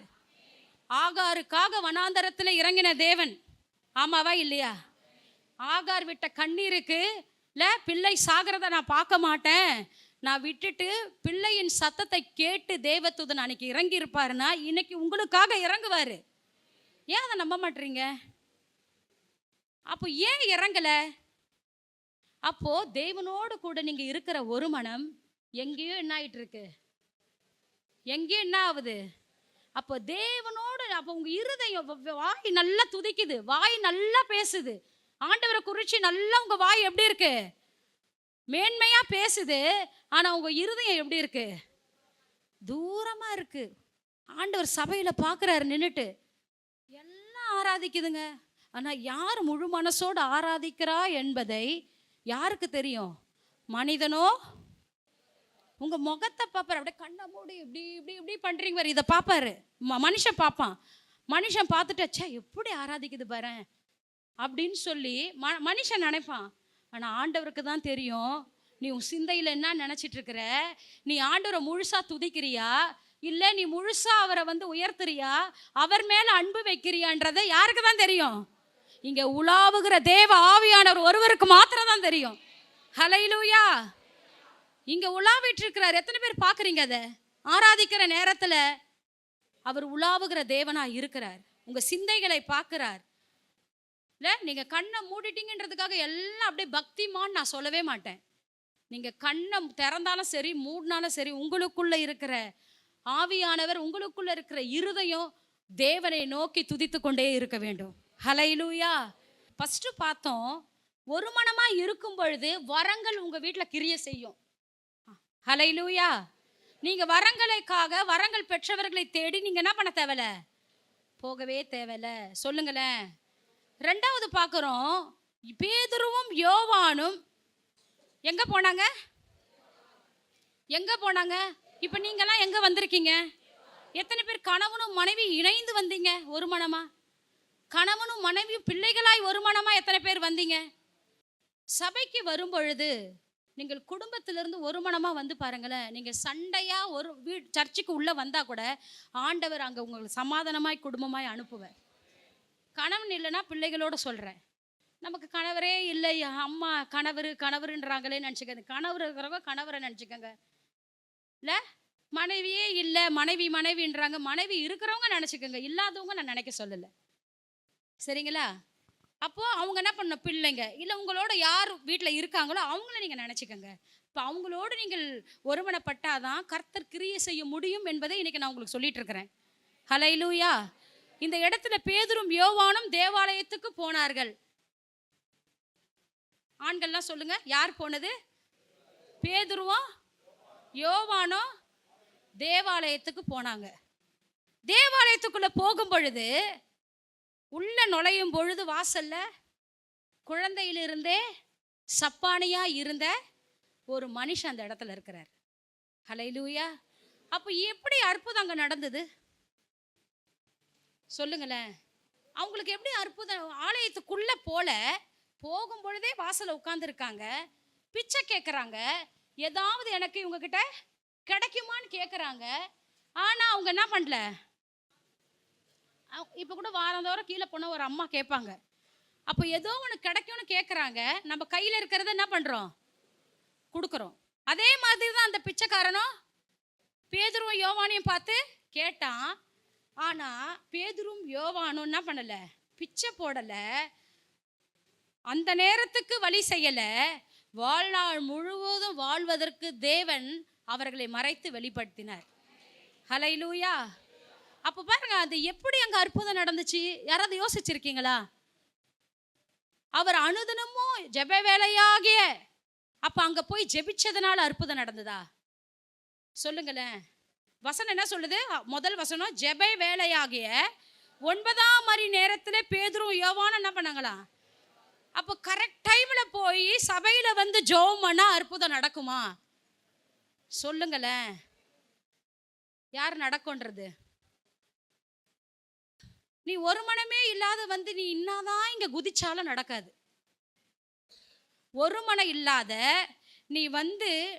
Speaker 1: ஆகாருக்காக வனாந்தரத்தில் இறங்கின தேவன், ஆமாவா இல்லையா? ஆகார் விட்ட கண்ணீருக்கு இல்லை, பிள்ளை சாகிறத நான் பார்க்க மாட்டேன், நான் விட்டுட்டு பிள்ளையின் சத்தத்தை கேட்டு தேவதூதன் அன்னைக்கு இறங்கி இருப்பாருன்னா இன்னைக்கு உங்களுக்காக இறங்குவார். ஏன் அதை நம்ப மாட்டீங்க? அப்போ ஏன் இறங்கலை? அப்போ தேவனோடு கூட நீங்கள் இருக்கிற ஒரு மனம் எங்கேயோ என்ன ஆயிட்டு இருக்கு, எங்கேயோ என்ன ஆகுது. அப்போ தேவனோடு அப்போ உங்க இருதயம், வாய் நல்லா துதிக்குது, வாய் நல்லா பேசுது, ஆண்டவரை குறிச்சு நல்லா உங்க வாய் எப்படி இருக்கு, மேன்மையா பேசுது. ஆனா உங்க இருதயம் எப்படி இருக்கு, தூரமா இருக்கு. ஆண்டவர் சபையில பாக்குறாரு நின்னுட்டு, எல்லாம் ஆராதிக்குதுங்க. ஆனா யார் முழு மனசோடு ஆராதிக்கிறா என்பதை யாருக்கு தெரியும்? மனிதனோ உங்க முகத்தை பார்ப்பாரு, அப்படியே கண்ணை மூடி இப்படி இப்படி இப்படி பண்றீங்க, இதை பார்ப்பாரு. மனுஷன் பார்ப்பான். மனுஷன் பார்த்துட்டு ச்சே எப்படி ஆராதிக்குது பாரு அப்படின்னு சொல்லி மனுஷன் நினைப்பான். ஆனா ஆண்டவருக்கு தான் தெரியும் நீ உன் சிந்தையில என்ன நினைச்சிட்டு இருக்கிற. நீ ஆண்டவரை முழுசா துதிக்கிறியா, இல்ல நீ முழுசா அவரை உயர்த்துறியா, அவர் மேல அன்பு வைக்கிறியான்றதை யாருக்கு தான் தெரியும்? இங்க உலாவுகிற தேவ ஆவியானவர் ஒருவருக்கு மாத்திரம் தான் தெரியும். ஹல்லேலூயா. இங்க உலாவிட்டு இருக்கிறார். எத்தனை பேர் பாக்குறீங்க? அதை ஆராதிக்கிற நேரத்துல அவர் உலாவுகிற தேவனா இருக்கிறார். உங்க சிந்தைகளை பார்க்கிறார். இல்ல நீங்க கண்ணை மூடிட்டீங்கன்றதுக்காக எல்லாம் அப்படியே பக்திமான்னு நான் சொல்லவே மாட்டேன். நீங்க கண்ணை திறந்தாலும் சரி மூடினாலும் சரி, உங்களுக்குள்ள இருக்கிற ஆவியானவர், உங்களுக்குள்ள இருக்கிற இருதயம் தேவனை நோக்கி துதித்து கொண்டே இருக்க வேண்டும். ஹல்லேலூயா. ஃபர்ஸ்ட் பார்த்தோம், ஒரு மனமா இருக்கும் பொழுது வரங்கள் உங்க வீட்டுல கிரிய செய்யும். ஹல்லேலூயா. நீங்க வரங்கள் பெற்றவர்களை தேடி நீங்க என்ன பண்ண தேவையில்ல, போகவே தேவையில்ல. சொல்லுங்களேன். ரெண்டாவது பார்க்கிறோம், பேதுருவும் யோவானும் எங்க போனாங்க? எங்க போனாங்க? இப்ப நீங்கெல்லாம் எங்க வந்திருக்கீங்க? எத்தனை பேர் கணவனும் மனைவி இணைந்து வந்தீங்க ஒரு மனமா? கணவனும் மனைவியும் பிள்ளைகளாய் ஒரு மனமா எத்தனை பேர் வந்தீங்க? சபைக்கு வரும் பொழுது நீங்கள் குடும்பத்திலிருந்து ஒரு மனமா வந்து பாருங்களேன். நீங்க சண்டையா ஒரு சர்ச்சுக்கு உள்ள வந்தா கூட ஆண்டவர் அங்க உங்களுக்கு சமாதானமாய் குடும்பமாய் அனுப்புவார். கணவன் இல்லைன்னா பிள்ளைகளோட சொல்றேன், நமக்கு கணவரே இல்லை, அம்மா கணவருன்றாங்களே நினச்சிக்கங்க. கணவர் இருக்கிறவங்க கணவரை நினச்சிக்கங்க. இல்லை மனைவியே இல்லை, மனைவின்றாங்க, மனைவி இருக்கிறவங்க நினச்சிக்கோங்க, இல்லாதவங்க நான் நினைக்க சொல்லலை. சரிங்களா? அப்போது அவங்க என்ன பண்ண, பிள்ளைங்க இல்லை உங்களோட யார் வீட்டில் இருக்காங்களோ அவங்கள நீங்கள் நினச்சிக்கோங்க. இப்போ அவங்களோடு நீங்கள் ஒருமனப்பட்டாதான் கர்த்தர் கிரியை செய்ய முடியும் என்பதை இன்னைக்கு நான் உங்களுக்கு சொல்லிட்டு இருக்கிறேன். ஹல்லேலூயா. இந்த இடத்துல பேதுரும் யோவானும் தேவாலயத்துக்கு போனார்கள். ஆண்கள்லாம் சொல்லுங்க, யார் போனது? பேதுருவும் யோவானும் தேவாலயத்துக்கு போனாங்க. தேவாலயத்துக்குள்ள போகும் பொழுது, உள்ள நுழையும் பொழுது வாசல்ல குழந்தையிலிருந்தே சப்பானியா இருந்த ஒரு மனுஷன் அந்த இடத்துல இருக்கிறார். ஹல்லேலூயா. அப்போ எப்படி அற்புதம் அங்க நடந்தது சொல்லுங்களேன். அவங்களுக்கு எப்படி அற்புதம்? ஆலயத்துக்குள்ள போகும் பொழுதே வாசல்ல உட்கார்ந்து இருக்காங்க, பிச்சை கேட்குறாங்க, ஏதாவது எனக்கு இவங்க கிட்ட கிடைக்குமான்னு கேட்குறாங்க. ஆனா அவங்க என்ன பண்ணல. இப்போ கூட வாரந்தோறும் கீழே போன ஒரு அம்மா கேட்பாங்க, அப்போ ஏதோ ஒன்று கிடைக்கும்னு கேட்குறாங்க, நம்ம கையில் இருக்கிறத என்ன பண்ணுறோம், கொடுக்குறோம். அதே மாதிரி தான் அந்த பிச்சைக்காரனும் பேதுருவும் யோவானையும் பார்த்து கேட்டான். ஆனால் பேதுரும் யோவானும் என்ன பண்ணலை, பிச்சை போடலை, அந்த நேரத்துக்கு வழி செய்யலை. வாழ்நாள் முழுவதும் வாழ்வதற்கு தேவன் அவர்களை மறைத்து வெளிப்படுத்தினார். ஹல்லேலூயா. அப்போ பாருங்க, அது எப்படி அங்கே அற்புதம் நடந்துச்சு, யாராவது யோசிச்சிருக்கீங்களா? அவர் அனுதினமும் ஜெப வேலையாகிய, அப்போ அங்கே போய் ஜெபிச்சதுனால அற்புதம் நடந்ததா சொல்லுங்களேன். வசனம் என்ன சொல்லுது? முதல் வசனம், ஜெப வேலையாகிய 9ஆம் மணி நேரத்தில் பேதுரும் யோவானும் என்ன பண்ணாங்களா? அப்போ கரெக்ட் டைமில் போய் சபையில் ஜெபம் பண்ணா அற்புதம் நடக்குமா சொல்லுங்களேன். யார் நடக்கும்ன்றது? நீ ஒரு மனமே இல்லாத நீ இன்னாதான் இங்க குதிச்சாலும் நடக்காது. ஒரு மனம் இல்லாத நீ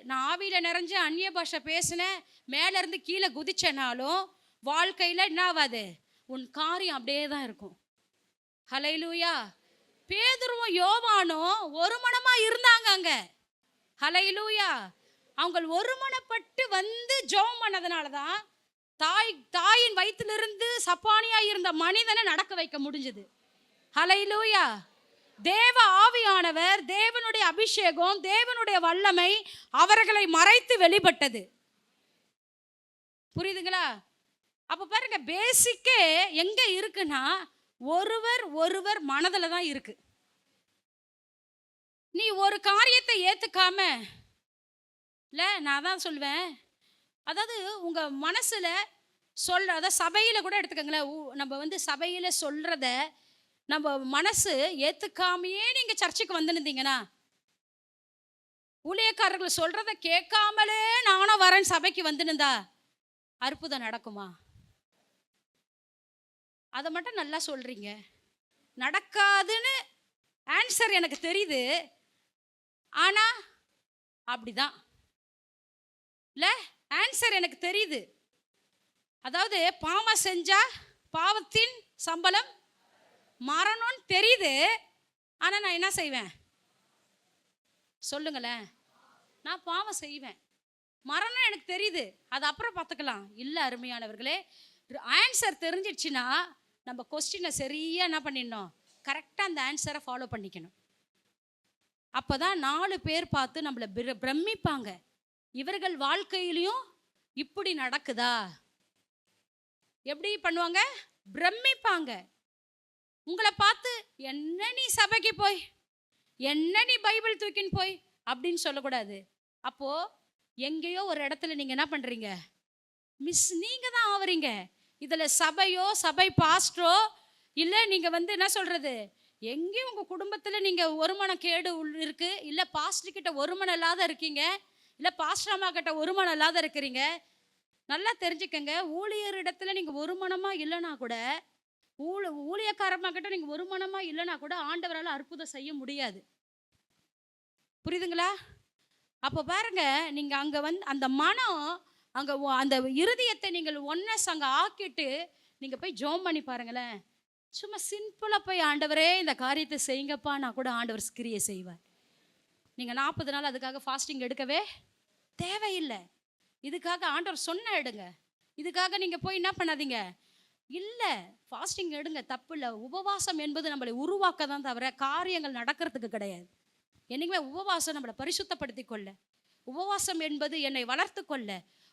Speaker 1: நான் ஆவியில நிறைஞ்ச அந்நிய பாஷை பேசின, மேல இருந்து கீழே குதிச்சனாலும் வாழ்க்கையில என்ன ஆகாது, உன் காரியம் அப்படியே தான் இருக்கும். ஹல்லேலூயா. பேதுருவும் யோவானும் ஒரு மனமா இருந்தாங்க அங்க. ஹல்லேலூயா. அவங்க ஒருமனப்பட்டு ஜெபம் பண்ணதுனாலதான் தாயின் வயிற்றிலிருந்து சப்பானியா இருந்த மனிதனை நடக்க வைக்க முடிஞ்சது. ஹல்லேலூயா. தேவ ஆவியானவர், தேவனுடைய அபிஷேகம், தேவனுடைய வல்லமை அவர்களை மறைத்து வெளிப்பட்டது. புரியுதுங்களா? அப்ப பாருங்க, பேசிக்கே எங்க இருக்குன்னா ஒருவர் ஒருவர் மனதில் தான் இருக்கு. நீ ஒரு காரியத்தை ஏத்துக்காம இல்லை, நான் தான் சொல்வேன், அதாவது உங்க மனசுல சொல்ற, அதாவது சபையில கூட எடுத்துக்கங்களேன், நம்ம வந்து சபையில சொல்றத நம்ம மனசு ஏத்துக்காமையே நீங்க சர்ச்சுக்கு வந்துருந்தீங்கன்னா, ஊழியக்காரர்கள் சொல்றத கேட்காமலே நானும் வரேன் சபைக்கு வந்துருந்தா அற்புதம் நடக்குமா? அதை மட்டும் நல்லா சொல்றீங்க. நடக்காதுன்னு ஆன்சர் எனக்கு தெரியுது. ஆனா அப்படிதான் இல்ல, ஆன்சர் எனக்கு தெரியுது. அதாவது பாவம் செஞ்சா பாவத்தின் சம்பளம் மரணம்னு தெரியுது. ஆனா நான் என்ன செய்வேன் சொல்லுங்களேன்? நான் பாவம் செய்வேன். மரணம் எனக்கு தெரியுது, அது அப்புறம் பார்த்துக்கலாம். இல்லை அருமையானவர்களே, ஆன்சர் தெரிஞ்சிடுச்சுன்னா நம்ம கொஸ்டினை சரியா என்ன பண்ணிடணும், கரெக்டாக அந்த ஆன்சரை ஃபாலோ பண்ணிக்கணும். அப்போதான் 4 பேர் பார்த்து நம்மளை பிரமிப்பாங்க. இவர்கள் வாழ்க்கையிலையும் இப்படி நடக்குதா? எப்படி பண்ணுவாங்க? பிரமிப்பாங்க. உங்களை பார்த்து என்ன நீ சபைக்கு போய், என்ன நீ பைபிள் தூக்கின்னு போய் அப்படின்னு சொல்லக்கூடாது. அப்போ எங்கேயோ ஒரு இடத்துல நீங்க என்ன பண்றீங்க, மிஸ் நீங்க தான் ஆவறீங்க. இதுல சபையோ சபை பாஸ்டரோ இல்லை, நீங்க வந்து என்ன சொல்றது, எங்கேயும் உங்க குடும்பத்துல நீங்க ஒரு மன கேடு இருக்கு, இல்லை பாஸ்டர் கிட்ட ஒரு மனம் இல்லாத இருக்கீங்க, இல்லை பாஸ்டர் அம்மா கிட்ட ஒரு மனம் இல்லாத இருக்கிறீங்க. நல்லா தெரிஞ்சுக்கங்க, ஊழியர் இடத்துல நீங்க ஒரு மனமா இல்லைனா கூட, ஊழியக்காரமா கிட்ட நீங்க ஒரு மனமா இல்லைனா கூட ஆண்டவரால் அற்புதம் செய்ய முடியாது. புரியுதுங்களா? அப்போ பாருங்க, நீங்க அங்க வந்து அந்த மனம், அங்க அந்த இருதயத்தை நீங்கள் ஒன்னஸ் அங்க ஆக்கிட்டு நீங்க போய் ஜோம் பண்ணி பாருங்களேன். சும்மா சிம்பிளா போய் ஆண்டவரே இந்த காரியத்தை செய்யுங்கப்பா, நான் கூட ஆண்டவர் கிரியை செய்வார். நீங்க 40 நாள் அதுக்காக ஃபாஸ்டிங் எடுக்கவே தேவையில்லை. இதுக்காக ஆண்டவர் சொன்ன எடுங்க. இதுக்காக நீங்க போய் என்ன பண்ணாதீங்க. இல்லை, ஃபாஸ்டிங் எடுங்க, தப்பு இல்லை. உபவாசம் என்பது நம்மளை உருவாக்க தான் தவிர காரியங்கள் நடக்கிறதுக்கு கிடையாது. என்னைக்குமே உபவாசம் நம்மளை பரிசுத்தப்படுத்தி கொள்ள, உபவாசம் என்பது என்னை வளர்த்து கொள்ள,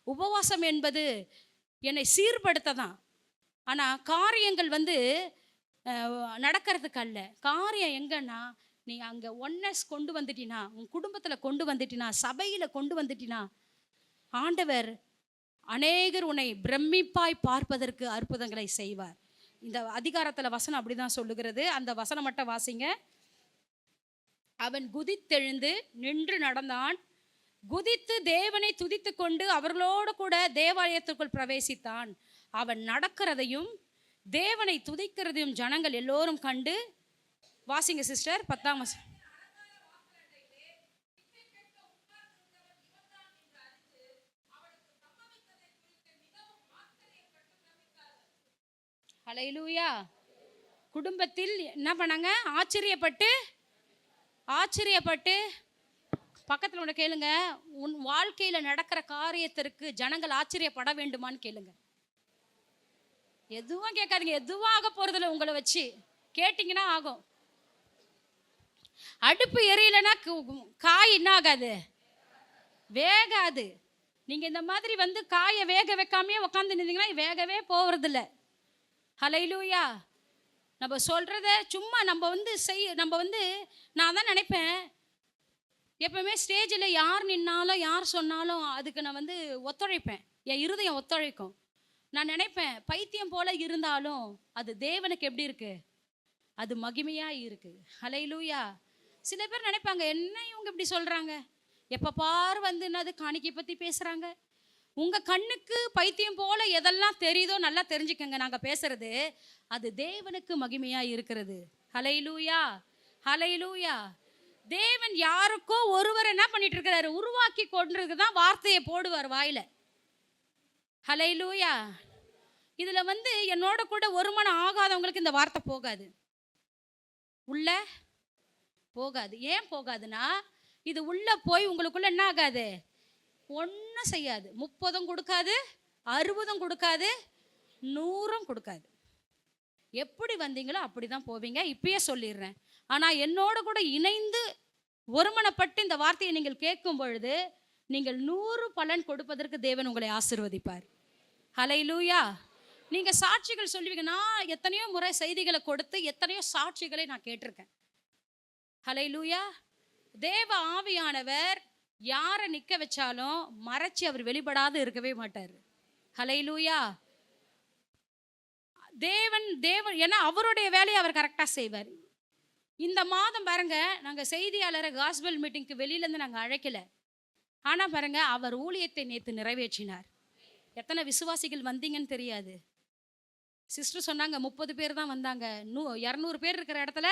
Speaker 1: உபவாசம் என்பது என்னை சீர்படுத்த தான். ஆனால் காரியங்கள் வந்து நடக்கிறதுக்கு அல்ல. காரியம் எங்கன்னா, நீ அங்கே ஒன்னஸ் கொண்டு வந்துட்டினா, உன் குடும்பத்தில் கொண்டு வந்துட்டினா, சபையில் கொண்டு வந்துட்டினா, ஆண்டவர் அநேகர் உன்னை பிரமிப்பாய் பார்ப்பதற்கு அற்புதங்களை செய்வார். இந்த அதிகாரத்தில் வசனம் அப்படிதான் சொல்லுகிறது. அந்த வசனம் மட்டும் வாசிங்க. அவன் குதித்தெழுந்து நின்று நடந்தான், குதித்து தேவனை துதித்து கொண்டு அவர்களோடு கூட தேவாலயத்திற்குள் பிரவேசித்தான். அவன் நடக்கிறதையும் தேவனை துதிக்கிறதையும் ஜனங்கள் எல்லோரும் கண்டு, வாசிங்க சிஸ்டர் 10ஆம் வசனம். ஹல்லேலூயா. குடும்பத்தில் என்ன பண்ணாங்க? ஆச்சரியப்பட்டு பக்கத்தில் ஒன்று கேளுங்க, உன் வாழ்க்கையில் நடக்கிற காரியத்திற்கு ஜனங்கள் ஆச்சரியப்பட வேண்டுமான்னு கேளுங்க. எதுவும் கேட்காதீங்க, எதுவும் ஆக போறதில்ல. உங்களை வச்சு கேட்டிங்கன்னா ஆகும். அடுப்பு எரியலைன்னா காய் என்ன ஆகாது? வேகாது. நீங்க இந்த மாதிரி வந்து காயை வேக வைக்காமையே உட்காந்து நின்றீங்கன்னா வேகவே போறதில்ல. ஹல்லேலூயா. நம்ம சொல்றத சும்மா நம்ம வந்து நான் தான் நினைப்பேன், எப்பவுமே ஸ்டேஜில் யார் நின்னாலும் யார் சொன்னாலும் அதுக்கு நான் வந்து ஒத்துழைப்பேன். என் இருதயம் ஒத்துழைக்கும். நான் நினைப்பேன், பைத்தியம் போல இருந்தாலும் அது தேவனுக்கு எப்படி இருக்கு? அது மகிமையா இருக்கு. ஹல்லேலூயா. சில பேர் நினைப்பாங்க, என்ன இவங்க இப்படி சொல்றாங்க, எப்ப பாரு வந்து என்னது காணிக்கை பத்தி பேசுறாங்க. உங்க கண்ணுக்கு பைத்தியம் போல எதெல்லாம் தெரியுதோ நல்லா தெரிஞ்சுக்கங்க. நாங்க பேசுறது அது தேவனுக்கு மகிமையா இருக்கிறது. ஹல்லேலூயா, ஹல்லேலூயா. தேவன் யாருக்கோ ஒருவர் என்ன பண்ணிட்டு இருக்கிறாரு, உருவாக்கி கொண்டிருக்கு தான் வார்த்தையை போடுவார் வாயில. ஹல்லேலூயா. இதுல வந்து என்னோட கூட ஒரு மனம் ஆகாதவங்களுக்கு இந்த வார்த்தை போகாது, உள்ள போகாது. ஏன் போகாதுன்னா, இது உள்ள போய் உங்களுக்குள்ள என்ன ஆகாது, ஒன்றும் செய்யாது. 30 கொடுக்காது, 60 கொடுக்காது, 100 கொடுக்காது. எப்படி வந்தீங்களோ அப்படிதான் போவீங்க. இப்பயே சொல்லிடுறேன், ஆனால் என்னோட கூட இணைந்து ஒருமனப்பட்டு இந்த வார்த்தையை நீங்கள் கேட்கும் பொழுது நீங்கள் 100 பலன் கொடுப்பதற்கு தேவன் உங்களை ஆசீர்வதிப்பார். ஹல்லேலூயா. நீங்கள் சாட்சிகள் சொல்லுவீங்க. நான் எத்தனையோ முறை செய்திகளை கொடுத்து எத்தனையோ சாட்சிகளை நான் கேட்டிருக்கேன். ஹல்லேலூயா. தேவ ஆவியானவர் யாரை நிற்க வச்சாலும் மறைச்சி அவர் வெளிப்படாது இருக்கவே மாட்டார். ஹல்லேலூயா. தேவன் ஏன்னா அவருடைய வேலையை அவர் கரெக்டாக செய்வார். இந்த மாதம் பாருங்க, நாங்கள் செய்தியாளரை காஸ்பல் மீட்டிங்க்கு வெளியிலேருந்து நாங்கள் அழைக்கலை. ஆனால் பாருங்க, அவர் ஊழியத்தை நேற்று நிறைவேற்றினார். எத்தனை விசுவாசிகள் வந்தீங்கன்னு தெரியாது. சிஸ்டர் சொன்னாங்க 30 பேர் தான் வந்தாங்க. 200 பேர் இருக்கிற இடத்துல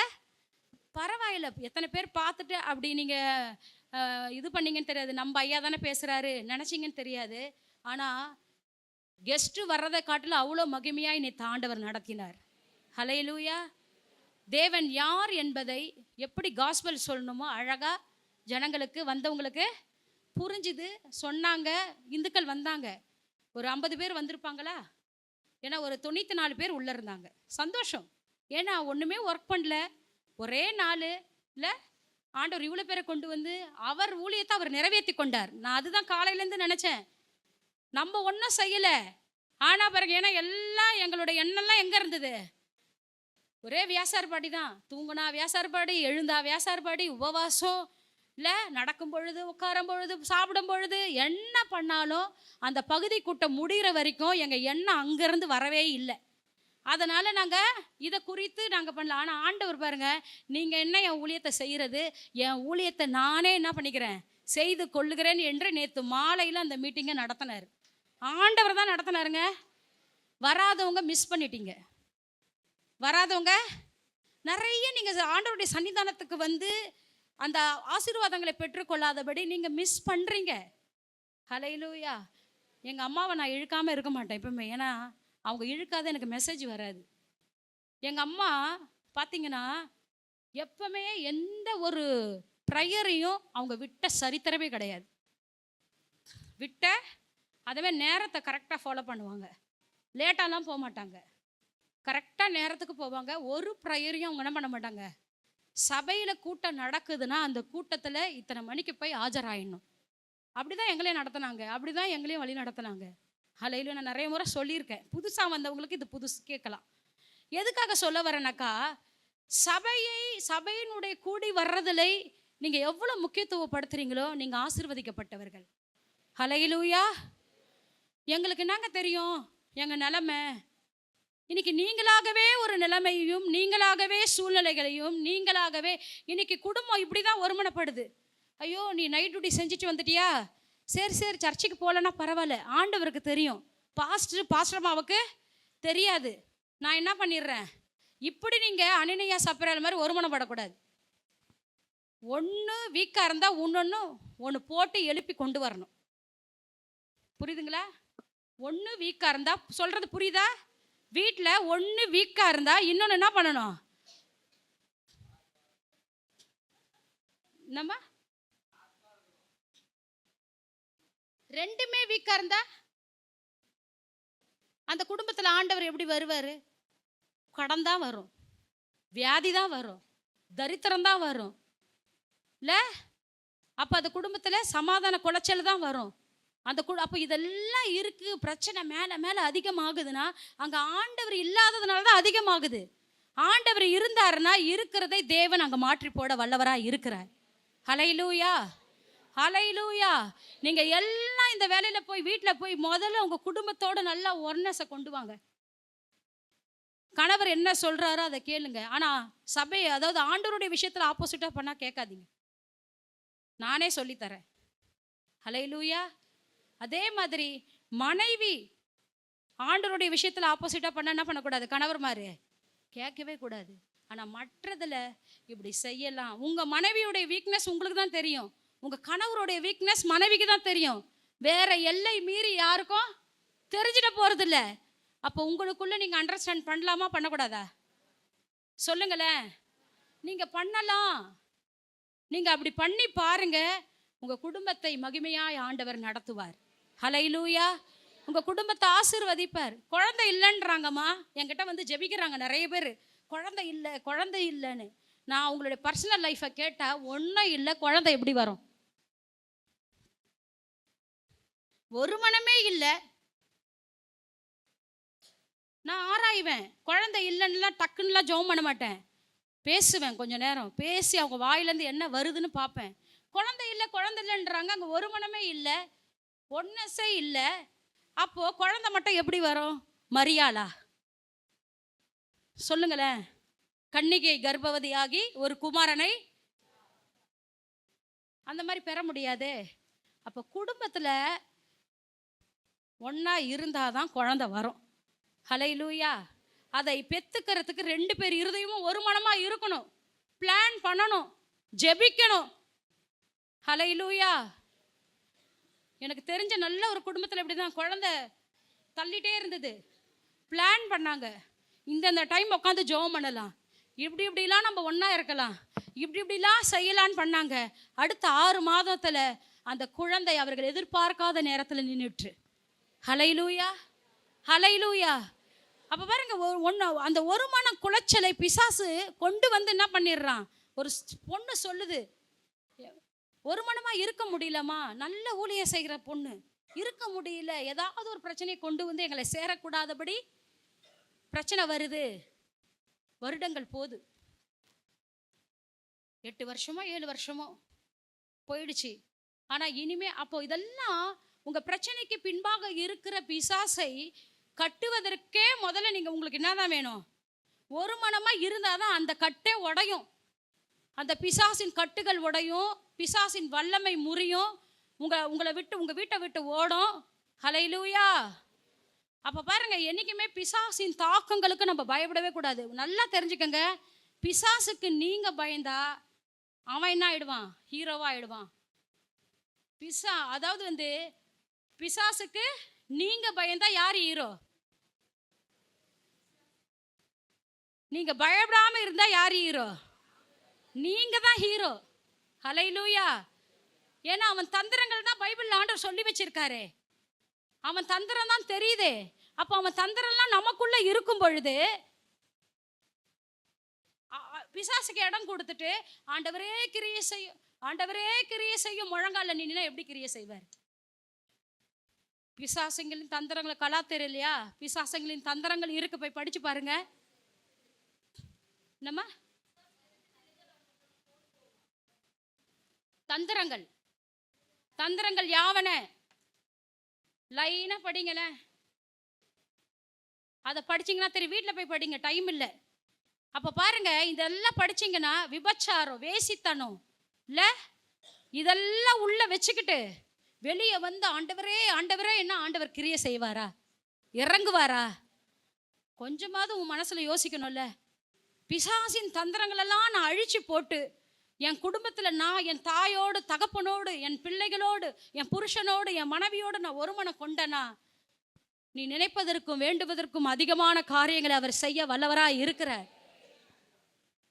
Speaker 1: பரவாயில்ல, எத்தனை பேர் பார்த்துட்டு அப்படி நீங்கள் இது பண்ணீங்கன்னு தெரியாது. நம்ம ஐயா தானே பேசுகிறாரு நினச்சிங்கன்னு தெரியாது. ஆனால் கெஸ்ட்டு வர்றதை காட்டில் அவ்வளோ மகிமையாக நேற்று ஆண்டவர் நடத்தினார். ஹல்லேலூயா. தேவன் யார் என்பதை எப்படி காஸ்பல் சொல்லணுமோ அழகாக ஜனங்களுக்கு வந்தவங்களுக்கு புரிஞ்சுது சொன்னாங்க. இந்துக்கள் வந்தாங்க, ஒரு 50 பேர் வந்திருப்பாங்களா? ஏன்னா ஒரு 94 பேர் உள்ளே இருந்தாங்க. சந்தோஷம். ஏன்னா ஒன்றுமே ஒர்க் பண்ணல, ஒரே நாள் இல்லை ஆண்டவர் இவ்வளோ பேரை கொண்டு வந்து அவர் ஊழியத்தை அவர் நிறைவேற்றி கொண்டார். நான் அதுதான் காலையிலேருந்து நினச்சேன். நம்ம ஒன்றும் செய்யலை, ஆனால் பிறகு ஏன்னா எல்லாம் எங்களுடைய எண்ணெல்லாம் எங்கே இருந்தது? ஒரே வியாசார்பாடி தான். தூங்குனா வியாசார்பாடி, எழுந்தா வியாசார்பாடி, உபவாசம் இல்லை, நடக்கும் பொழுது உட்காரும் பொழுது சாப்பிடும் பொழுது என்ன பண்ணாலும் அந்த பகுதி கூட்டம் முடிகிற வரைக்கும் எங்கள் எண்ணம் அங்கேருந்து வரவே இல்லை. அதனால் நாங்கள் இதை குறித்து நாங்கள் பண்ணல. ஆனால் ஆண்டவர் பாருங்கள், நீங்கள் என்ன என் ஊழியத்தை செய்கிறது, என் ஊழியத்தை நானே என்ன பண்ணிக்கிறேன் செய்து கொள்ளுகிறேன் என்று நேற்று மாலையில் அந்த மீட்டிங்கை நடத்தினார். ஆண்டவர் தான் நடத்தினாருங்க. வராதவங்க மிஸ் பண்ணிட்டீங்க. வராதவங்க நிறைய நீங்கள் ஆண்டவருடைய சன்னிதானத்துக்கு வந்து அந்த ஆசீர்வாதங்களை பெற்றுக்கொள்ளாதபடி நீங்கள் மிஸ் பண்ணுறீங்க. ஹல்லேலூயா. எங்கள் அம்மாவை நான் இழுக்காமல் இருக்க மாட்டேன் எப்பவுமே. ஏன்னா அவங்க இழுக்காத எனக்கு மெசேஜ் வராது. எங்கள் அம்மா பார்த்தீங்கன்னா எப்பவுமே எந்த ஒரு ப்ரேயரையும் அவங்க விட்ட சரித்திரமே கிடையாது. விட்ட அதுவே நேரத்தை கரெக்டாக ஃபாலோ பண்ணுவாங்க. லேட்டாலாம் போக மாட்டாங்க, கரெக்டாக நேரத்துக்கு போவாங்க. ஒரு ப்ரேயரையும் அவங்க என்ன பண்ண மாட்டாங்க. சபையில் கூட்டம் நடக்குதுன்னா அந்த கூட்டத்தில் இத்தனை மணிக்கு போய் ஆஜராயிடணும். அப்படி தான் எங்களையும் நடத்தினாங்க, அப்படி தான் எங்களையும் வழி நடத்தினாங்க. ஹல்லேலூயா. நான் நிறைய முறை சொல்லியிருக்கேன், புதுசாக வந்தவங்களுக்கு இது புதுசு கேட்கலாம். எதுக்காக சொல்ல வரேனாக்கா, சபையினுடைய கூடி வர்றதில் நீங்கள் எவ்வளோ முக்கியத்துவப்படுத்துகிறீங்களோ நீங்கள் ஆசீர்வதிக்கப்பட்டவர்கள். ஹல்லேலூயா. எங்களுக்கு என்னங்க தெரியும் எங்கள் நிலைமை? இன்னைக்கு நீங்களாகவே ஒரு நிலைமையையும் நீங்களாகவே சூழ்நிலைகளையும் நீங்களாகவே இன்னைக்கு குடும்பம் இப்படி தான் ஒருமனப்படுது. ஐயோ நீ நைட் டியூட்டி செஞ்சுட்டு வந்துட்டியா, சரி சரி சர்ச்சுக்கு போகலன்னா பரவாயில்ல, ஆண்டவருக்கு தெரியும், பாஸ்டர்மாவுக்கு தெரியாது, நான் என்ன பண்ணிடுறேன். இப்படி நீங்கள் அனினையா சப்பரல் மாதிரி ஒருமனப்படக்கூடாது. ஒன்று வீக்காக இருந்தால் ஒன்று போட்டு எழுப்பி கொண்டு வரணும். புரியுதுங்களா? ஒன்று வீக்காக இருந்தால் சொல்கிறது புரியுதா? வீட்டில் ஒன்று வீக்காக இருந்தால் இன்னொன்று என்ன பண்ணணும்? நம்ம ரெண்டுமே வீக்காக இருந்தா அந்த குடும்பத்தில் ஆண்டவர் எப்படி வருவார்? கடன் தான் வரும், வியாதி தான் வரும், தரித்திரம் தான் வரும் இல்லை? அப்போ அந்த குடும்பத்தில் சமாதான குலைச்சல் தான் வரும். அப்போ இதெல்லாம் இருக்குது. பிரச்சனை மேலே மேலே அதிகமாகுதுன்னா அங்கே ஆண்டவர் இல்லாததுனால தான் அதிகமாகுது. ஆண்டவர் இருந்தாருன்னா இருக்கிறதை தேவன் அங்கே மாற்றி போட வல்லவராக இருக்கிறார். ஹல்லேலூயா. ஹல்லேலூயா. நீங்கள் எல்லாம் இந்த வேலையில் போய் வீட்டில் போய் முதல்ல உங்கள் குடும்பத்தோடு நல்லா ஒர்னஸை கொண்டு வாங்க. கணவர் என்ன சொல்கிறாரோ அதை கேளுங்க. ஆனால் சபை அதாவது ஆண்டவருடைய விஷயத்தில் ஆப்போசிட்டாக பண்ணால் கேட்காதீங்க. நானே சொல்லித்தரேன். ஹல்லேலூயா. அதே மாதிரி மனைவி ஆண்டவருடைய விஷயத்தில் ஆப்போசிட்டாக பண்ண என்ன பண்ணக்கூடாது? கணவர் மாதிரி கேட்கவே கூடாது. ஆனால் மற்றதில் இப்படி செய்யலாம். உங்கள் மனைவியுடைய வீக்னஸ் உங்களுக்கு தான் தெரியும், உங்கள் கணவருடைய வீக்னஸ் மனைவிக்கு தான் தெரியும். வேற எல்லை மீறி யாருக்கும் தெரிஞ்சிட போகிறதில்ல. அப்போ உங்களுக்குள்ளே நீங்கள் அண்டர்ஸ்டாண்ட் பண்ணலாமா பண்ணக்கூடாதா? சொல்லுங்களேன். நீங்கள் பண்ணலாம். நீங்கள் அப்படி பண்ணி பாருங்க, உங்கள் குடும்பத்தை மகிமையாய் ஆண்டவர் நடத்துவார். ஹல்லேலூயா. உங்கள் குடும்பத்தை ஆசீர்வதிப்பார். குழந்தை இல்லைன்றாங்கம்மா, என்கிட்ட வந்து ஜெபிக்கிறாங்க நிறைய பேர், குழந்தை இல்லை குழந்தை இல்லைன்னு. நான் அவங்களுடைய பர்சனல் லைஃப்பை கேட்டால் ஒன்றும் இல்லை, குழந்தை எப்படி வரும்? ஒரு மனமே இல்லை. நான் ஆராய்வேன், குழந்தை இல்லைன்னுலாம் டக்குன்னுலாம் ஜெபம் பண்ண மாட்டேன். பேசுவேன், கொஞ்சம் நேரம் பேசி அவங்க வாயிலேருந்து என்ன வருதுன்னு பார்ப்பேன். குழந்தை இல்லைன்றாங்க, அங்கே ஒரு மனமே இல்லை, ஒன்னஸே இல்லை. அப்போது குழந்தை மட்டும் எப்படி வரும்? மரியாளா சொல்லுங்களேன். கன்னிகை கர்ப்பவதியாகி ஒரு குமாரனை அந்த மாதிரி பெற முடியாதே. அப்போ குடும்பத்தில் ஒன்றா இருந்தால் தான் குழந்தை வரும். ஹல்லேலூயா. அதை பெற்றுக்கிறதுக்கு 2 பேர் இருதயமும் ஒரு மனமாக இருக்கணும், பிளான் பண்ணணும், ஜெபிக்கணும். ஹல்லேலூயா. எனக்கு தெரிஞ்ச நல்ல ஒரு குடும்பத்தில் இப்படி தான் குழந்தை தள்ளிட்டே இருந்தது. பிளான் பண்ணாங்க, இந்த டைம் உட்காந்து ஜெபம் பண்ணலாம், இப்படிலாம் நம்ம ஒன்றா இருக்கலாம், இப்படிலாம் செய்யலான்னு பண்ணாங்க. அடுத்த 6 மாதத்தில் அந்த குழந்தை அவர்கள் எதிர்பார்க்காத நேரத்தில் நின்றுட்டு. ஹல்லேலூயா, ஹல்லேலூயா. அப்போ பாருங்க, அந்த ஒரு மன குலைச்சலை பிசாசு கொண்டு வந்து என்ன பண்ணிடுறான்? ஒரு பொண்ணு சொல்லுது, ஒரு மனமாக இருக்க முடியலம்மா, நல்ல ஊழியம் செய்கிற பொண்ணு, இருக்க முடியல, ஏதாவது ஒரு பிரச்சனையை கொண்டு வந்து எங்களை சேரக்கூடாதபடி பிரச்சனை வருது. வருடங்கள் போது, 8 வருஷமோ 7 வருஷமோ போயிடுச்சு. ஆனால் இனிமே அப்போ இதெல்லாம் உங்கள் பிரச்சனைக்கு பின்பாக இருக்கிற பிசாசை கட்டுவதற்கே முதல்ல நீங்கள் உங்களுக்கு என்னதான் வேணும்? ஒரு மனமாக இருந்தால் தான் அந்த கட்டே உடையும், அந்த பிசாசின் கட்டுகள் உடையும், பிசாசின் வல்லமை முறியும், உங்களை விட்டு உங்கள் வீட்டை விட்டு ஓடும். ஹல்லேலூயா. அப்போ பாருங்க, என்றைக்குமே பிசாசின் தாக்கங்களுக்கு நம்ம பயப்படவே கூடாது. நல்லா தெரிஞ்சுக்கங்க, பிசாசுக்கு நீங்கள் பயந்தா அவன் என்ன ஆயிடுவான்? ஹீரோவாக ஆயிடுவான். அதாவது பிசாசுக்கு நீங்கள் பயந்தா யார் ஹீரோ? நீங்கள் பயப்படாமல் இருந்தால் யார் ஹீரோ? நீங்கள் தான் ஹீரோ. ஹல்லேலூயா. ஏன்னா அவன் தந்திரங்கள் தான் பைபிள் ஆண்டவர் சொல்லி வச்சிருக்காரு. அவன் தந்திரம் தான் தெரியுதே. அப்போ அவன் தந்திரம்லாம் நமக்குள்ள இருக்கும் பொழுது பிசாசுக்கு இடம் கொடுத்துட்டு ஆண்டவரே கிரியை செய்யும், ஆண்டவரே கிரியை செய்யும் முழங்கால நின்னா எப்படி கிரியை செய்வார்? பிசாசுங்களின் தந்திரங்களை கலாத்தெரு இல்லையா? பிசாசுங்களின் தந்திரங்கள் இருக்கு, போய் படிச்சு பாருங்க. நம்ம தந்திரங்கள் தந்திரங்கள் யாவன லைனா படிங்கள. அதை படிச்சீங்கன்னா தெரியும், வீட்டில் போய் படிங்க, டைம் இல்லை. அப்போ பாருங்க, இதெல்லாம் படிச்சீங்கன்னா விபச்சாரம், வேசித்தனம் இல்லை, இதெல்லாம் உள்ள வச்சுக்கிட்டு வெளியே வந்து ஆண்டவரே ஆண்டவரே என்ன ஆண்டவர் கிரியை செய்வாரா? இறங்குவாரா? கொஞ்சமாவது உன் மனசுல யோசிக்கணும்ல. பிசாசின் தந்திரங்களெல்லாம் நான் அழிச்சு போட்டு என் குடும்பத்தில் நான் என் தாயோடு தகப்பனோடு என் பிள்ளைகளோடு என் புருஷனோடு என் மனைவியோடு நான் ஒரு மனம் கொண்டனா, நீ நினைப்பதற்கும் வேண்டுவதற்கும் அதிகமான காரியங்களை அவர் செய்ய வல்லவராக இருக்கிறார்.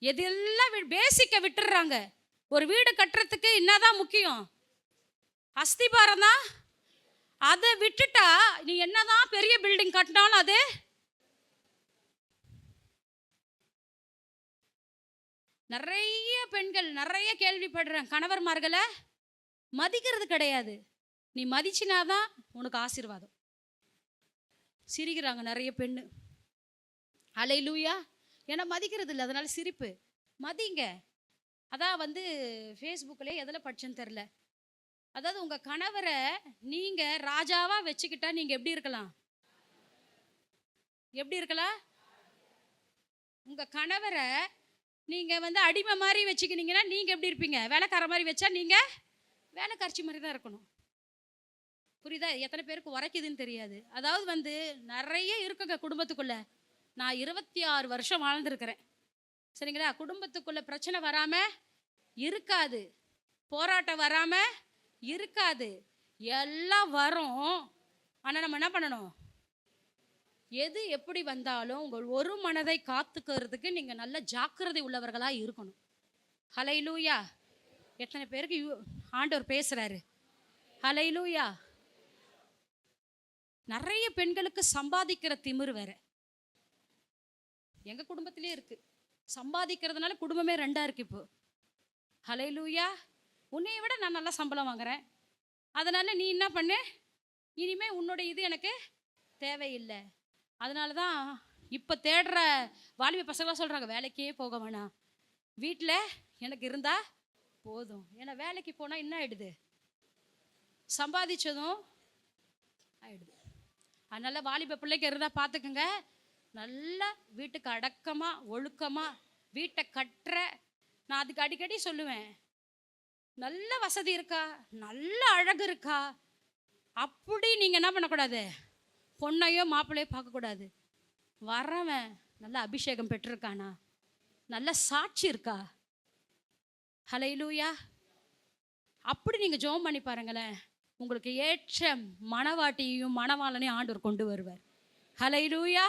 Speaker 1: எதெல்லாம் பேசிக்க விட்டுறாங்க. ஒரு வீடு கட்டுறதுக்கு என்னதான் முக்கியம்? அஸ்திபாரம் தான். அதை விட்டுட்டா நீ என்னதான் பெரிய பில்டிங் கட்டினாலும் அது நிறைய பெண்கள் நிறைய கேள்விப்படுறேன், கணவர்மார்களை மதிக்கிறது கிடையாது. நீ மதிச்சினாதான் உனக்கு ஆசீர்வாதம். சிரிக்கிறாங்க நிறைய பெண்ணு. ஹல்லேலூயா. ஏன்னா மதிக்கிறது இல்லை, அதனால சிரிப்பு. மதிங்க. அதான் ஃபேஸ்புக்கில் எதில் படிச்சேன்னு தெரில. அதாவது உங்கள் கணவரை நீங்கள் ராஜாவாக வச்சுக்கிட்டா நீங்கள் எப்படி இருக்கலாம்? எப்படி இருக்கலாம்? உங்கள் கணவரை நீங்கள் அடிமை மாதிரி வச்சுக்கினீங்கன்னா நீங்கள் எப்படி இருப்பீங்க? வேலைக்கார மாதிரி வச்சா நீங்கள் வேலைக்காரச்சி மாதிரி தான் இருக்கணும். புரியுதா? எத்தனை பேருக்கு உரைக்குதுன்னு தெரியாது. அதாவது நிறைய இருக்குங்க குடும்பத்துக்குள்ள. நான் 26 வருஷம் வாழ்ந்துருக்கிறேன், சரிங்களா? குடும்பத்துக்குள்ள பிரச்சனை வராமல் இருக்காது, போராட்டம் வராமல் இருக்காது, எல்லாம் வரும். ஆனால் நம்ம என்ன பண்ணணும்? எது எப்படி வந்தாலும் உங்கள் ஒரு மனதை காத்துக்கிறதுக்கு நீங்கள் நல்ல ஜாக்கிரதை உள்ளவர்களாக இருக்கணும். ஹல்லேலூயா. எத்தனை பேருக்கு ஆண்டவர் பேசுகிறாரு? ஹல்லேலூயா. நிறைய பெண்களுக்கு சம்பாதிக்கிற திமிரு வேற எங்கள் குடும்பத்திலே இருக்குது. சம்பாதிக்கிறதுனால குடும்பமே ரெண்டா இருக்கு இப்போ. ஹல்லேலூயா. உன்னைய விட நான் நல்லா சம்பளம் வாங்குறேன், அதனால நீ என்ன பண்ணு, இனிமே உன்னோட இது எனக்கு தேவையில்லை. அதனால தான் இப்போ தேடுற வாலிப பசங்களாம் சொல்கிறாங்க, வேலைக்கே போக வேணாம், வீட்டில் எனக்கு இருந்தா போதும். ஏன்னா வேலைக்கு போனால் என்ன ஆயிடுது, சம்பாதிச்சதும் ஆயிடுது. அதனால வாலிப பிள்ளைக்கு இருந்தால் பார்த்துக்குங்க, நல்லா வீட்டுக்கு அடக்கமாக ஒழுக்கமாக வீட்டை கட்டுற. நான் அதுக்கு அடிக்கடி சொல்லுவேன், நல்ல வசதி இருக்கா, நல்ல அழகு இருக்கா, அப்படி நீங்கள் என்ன பண்ணக்கூடாது, பொண்ணையோ மாப்பிள்ளையோ பார்க்கக்கூடாது. வரவன் நல்ல அபிஷேகம் பெற்றிருக்கானா, நல்ல சாட்சி இருக்கா. ஹல்லேலூயா. அப்படி நீங்கள் ஜெபம் பண்ணி பாருங்களேன், உங்களுக்கு ஏற்ற மணவாட்டியையும் மணவாளனையும் ஆண்டவர் கொண்டு வருவார். ஹல்லேலூயா.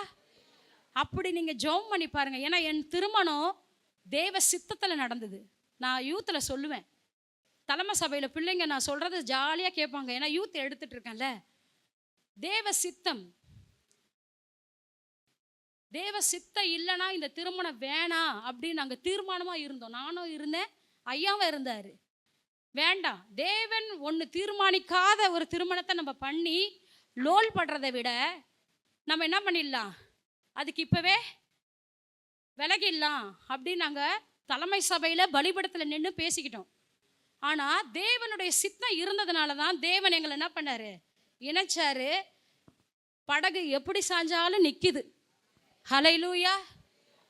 Speaker 1: அப்படி நீங்கள் ஜெபம் பண்ணி பாருங்கள். ஏன்னா என் திருமணம் தேவ சித்தத்தில் நடந்தது. நான் யூத்தில் சொல்லுவேன், தலைமை சபையில் பிள்ளைங்க நான் சொல்கிறது ஜாலியாக கேட்பாங்க, ஏன்னா யூத் எடுத்துகிட்டு இருக்கேன்ல. தேவ சித்தம், தேவ சித்தம் இல்லைன்னா இந்த திருமணம் வேணாம் அப்படின்னு நாங்கள் தீர்மானமாக இருந்தோம். நானும் இருந்தேன், ஐயாவும் இருந்தார். வேண்டாம், தேவன் ஒன்று தீர்மானிக்காத ஒரு திருமணத்தை நம்ம பண்ணி லோல் படுறதை விட நம்ம என்ன பண்ணிடலாம், அதுக்கு இப்போவே விலகிடலாம் அப்படின்னு நாங்கள் தலைமை சபையில் பலிபடத்தில் நின்று பேசிக்கிட்டோம். ஆனால் தேவனுடைய சித்தம் இருந்ததுனால தான் தேவன் எங்களை என்ன பண்ணார், இணைச்சாரு. படகு எப்படி சாஞ்சாலும் நிற்கிது. ஹல்லேலூயா.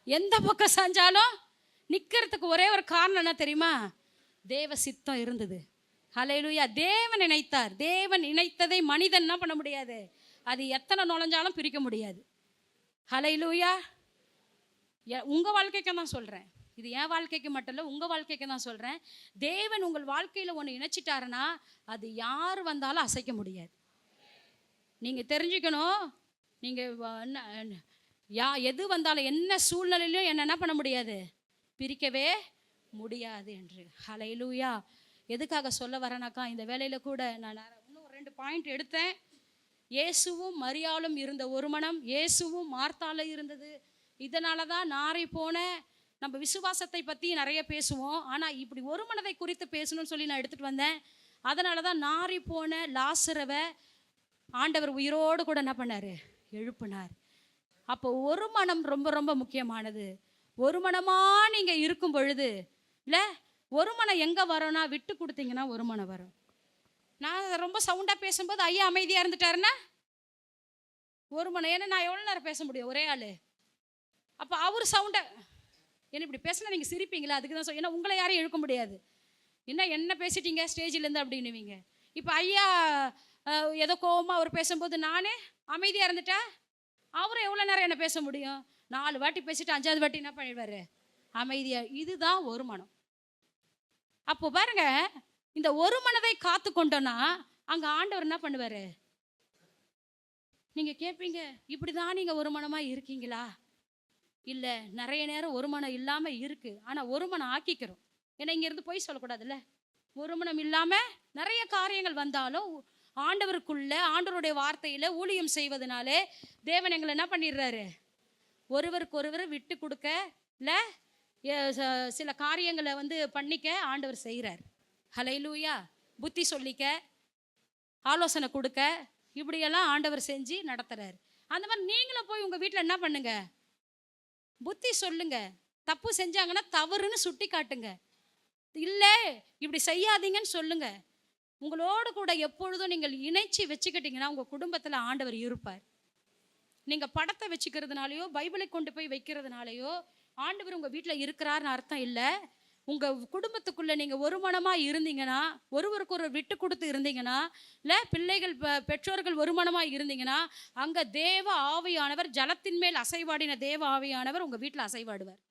Speaker 1: எந்த பக்கம் சாஞ்சாலும் நிற்கிறதுக்கு ஒரே ஒரு காரணம் என்ன தெரியுமா, தேவ சித்தம் இருந்தது. ஹல்லேலூயா. தேவன் இணைத்தார். தேவன் இணைத்ததை மனிதன் என்ன பண்ண முடியாது, அது எத்தனை நுழைஞ்சாலும் பிரிக்க முடியாது. ஹல்லேலூயா. உங்கள் வாழ்க்கைக்கு தான் சொல்கிறேன், இது என் வாழ்க்கைக்கு மட்டும் இல்லை, உங்கள் வாழ்க்கைக்கு தான் சொல்கிறேன். தேவன் உங்கள் வாழ்க்கையில் ஒன்று இணைச்சிட்டாருன்னா அது யார் வந்தாலும் அசைக்க முடியாது. நீங்கள் தெரிஞ்சுக்கணும், நீங்கள் எது வந்தாலும் என்ன சூழ்நிலையிலும் என்ன பண்ண முடியாது, பிரிக்கவே முடியாது என்று. ஹல்லேலூயா. எதுக்காக சொல்ல வரேனாக்கா, இந்த வேலையில் கூட நான் இன்னும் 2 பாயிண்ட் எடுத்தேன். இயேசுவும் மரியாளும் இருந்த ஒரு மனம், இயேசுவும் மார்த்தாலும் இருந்தது. இதனால தான் நாரி போன, நம்ம விசுவாசத்தை பற்றி நிறைய பேசுவோம், ஆனால் இப்படி ஒரு மனதை குறித்து பேசணும்னு சொல்லி நான் எடுத்துகிட்டு வந்தேன். அதனால தான் நாரி போன லாசரவை ஆண்டவர் உயிரோடு கூட என்ன பண்ணார், எழுப்பினார். அப்போ ஒரு மனம் ரொம்ப ரொம்ப முக்கியமானது. ஒரு மனமாக நீங்கள் இருக்கும் பொழுது இல்லை, ஒரு மனம் எங்கே வரும்னா விட்டு கொடுத்தீங்கன்னா ஒரு மனம் வரும். நான் ரொம்ப சவுண்டாக பேசும்போது ஐயா அமைதியாக இருந்துட்டாருன்னா ஒரு மனம். ஏன்னா நான் எவ்வளோ நேரம் பேச முடியும் ஒரே ஆள். அப்போ அவர் சவுண்டை என்ன இப்படி பேசினா நீங்கள் சிரிப்பீங்களா, அதுக்கு தான் ஏன்னா உங்களை யாரையும் இழுக்க முடியாது. என்ன பேசிட்டீங்க ஸ்டேஜிலேருந்து அப்படின்னுவீங்க. இப்போ ஐயா ஏதோ கோவமாக அவர் பேசும்போது நானே அமைதியாக இருந்துட்டா அவரும் எவ்வளோ நேரம் என்ன பேச முடியும், 4 வாட்டி பேசிட்டு 5வது வாட்டி என்ன பண்ணிடுவார், அமைதியாக. இதுதான் ஒரு மனம். அப்போ பாருங்க, இந்த ஒரு மனதை காத்து கொண்டோன்னா அங்கே ஆண்டவர் என்ன பண்ணுவார். நீங்கள் கேட்பீங்க, இப்படி தான் நீங்கள் ஒரு மனமாக இருக்கீங்களா? இல்லை, நிறைய நேரம் ஒரு மனம் இல்லாமல் இருக்குது, ஆனால் ஒரு மனம் ஆக்கிக்கிறோம். ஏன்னா இங்கேருந்து போய் சொல்லக்கூடாதுல்ல. ஒரு மனம் இல்லாமல் நிறைய காரியங்கள் வந்தாலும் ஆண்டவருக்குள்ள ஆண்டவருடைய வார்த்தையில் ஊழியம் செய்வதனாலே தேவன் எங்களை என்ன பண்ணிடுறாரு, ஒருவருக்கு ஒருவர் விட்டு கொடுக்க இல்லை சில காரியங்களை பண்ணிக்க ஆண்டவர் செய்கிறார். ஹல்லேலூயா. புத்தி சொல்லிக்க, ஆலோசனை கொடுக்க, இப்படியெல்லாம் ஆண்டவர் செஞ்சு நடத்துறாரு. அந்த மாதிரி நீங்களும் போய் உங்கள் வீட்டில் என்ன பண்ணுங்க, புத்தி சொல்லுங்க. தப்பு செஞ்சாங்கன்னா தவறுன்னு சுட்டி காட்டுங்க, இல்லை இப்படி செய்யாதீங்கன்னு சொல்லுங்க. உங்களோடு கூட எப்பொழுதும் நீங்கள் இணைச்சி வச்சுக்கிட்டீங்கன்னா உங்கள் குடும்பத்தில் ஆண்டவர் இருப்பார். நீங்கள் படத்தை வச்சுக்கிறதுனாலையோ பைபிளை கொண்டு போய் வைக்கிறதுனாலையோ ஆண்டவர் உங்கள் வீட்டில் இருக்கிறாருன்னு அர்த்தம் இல்லை. உங்கள் குடும்பத்துக்குள்ளே நீங்கள் ஒரு மனமாக இருந்தீங்கன்னா, ஒருவருக்கு ஒரு விட்டு கொடுத்து இருந்தீங்கன்னா, இல்லை பிள்ளைகள் பெற்றோர்கள் ஒரு மனமாக இருந்தீங்கன்னா, அங்கே தேவ ஆவியானவர், ஜலத்தின் மேல் அசைவாடின தேவ ஆவியானவர் உங்கள் வீட்டில் அசைவாடுவார்.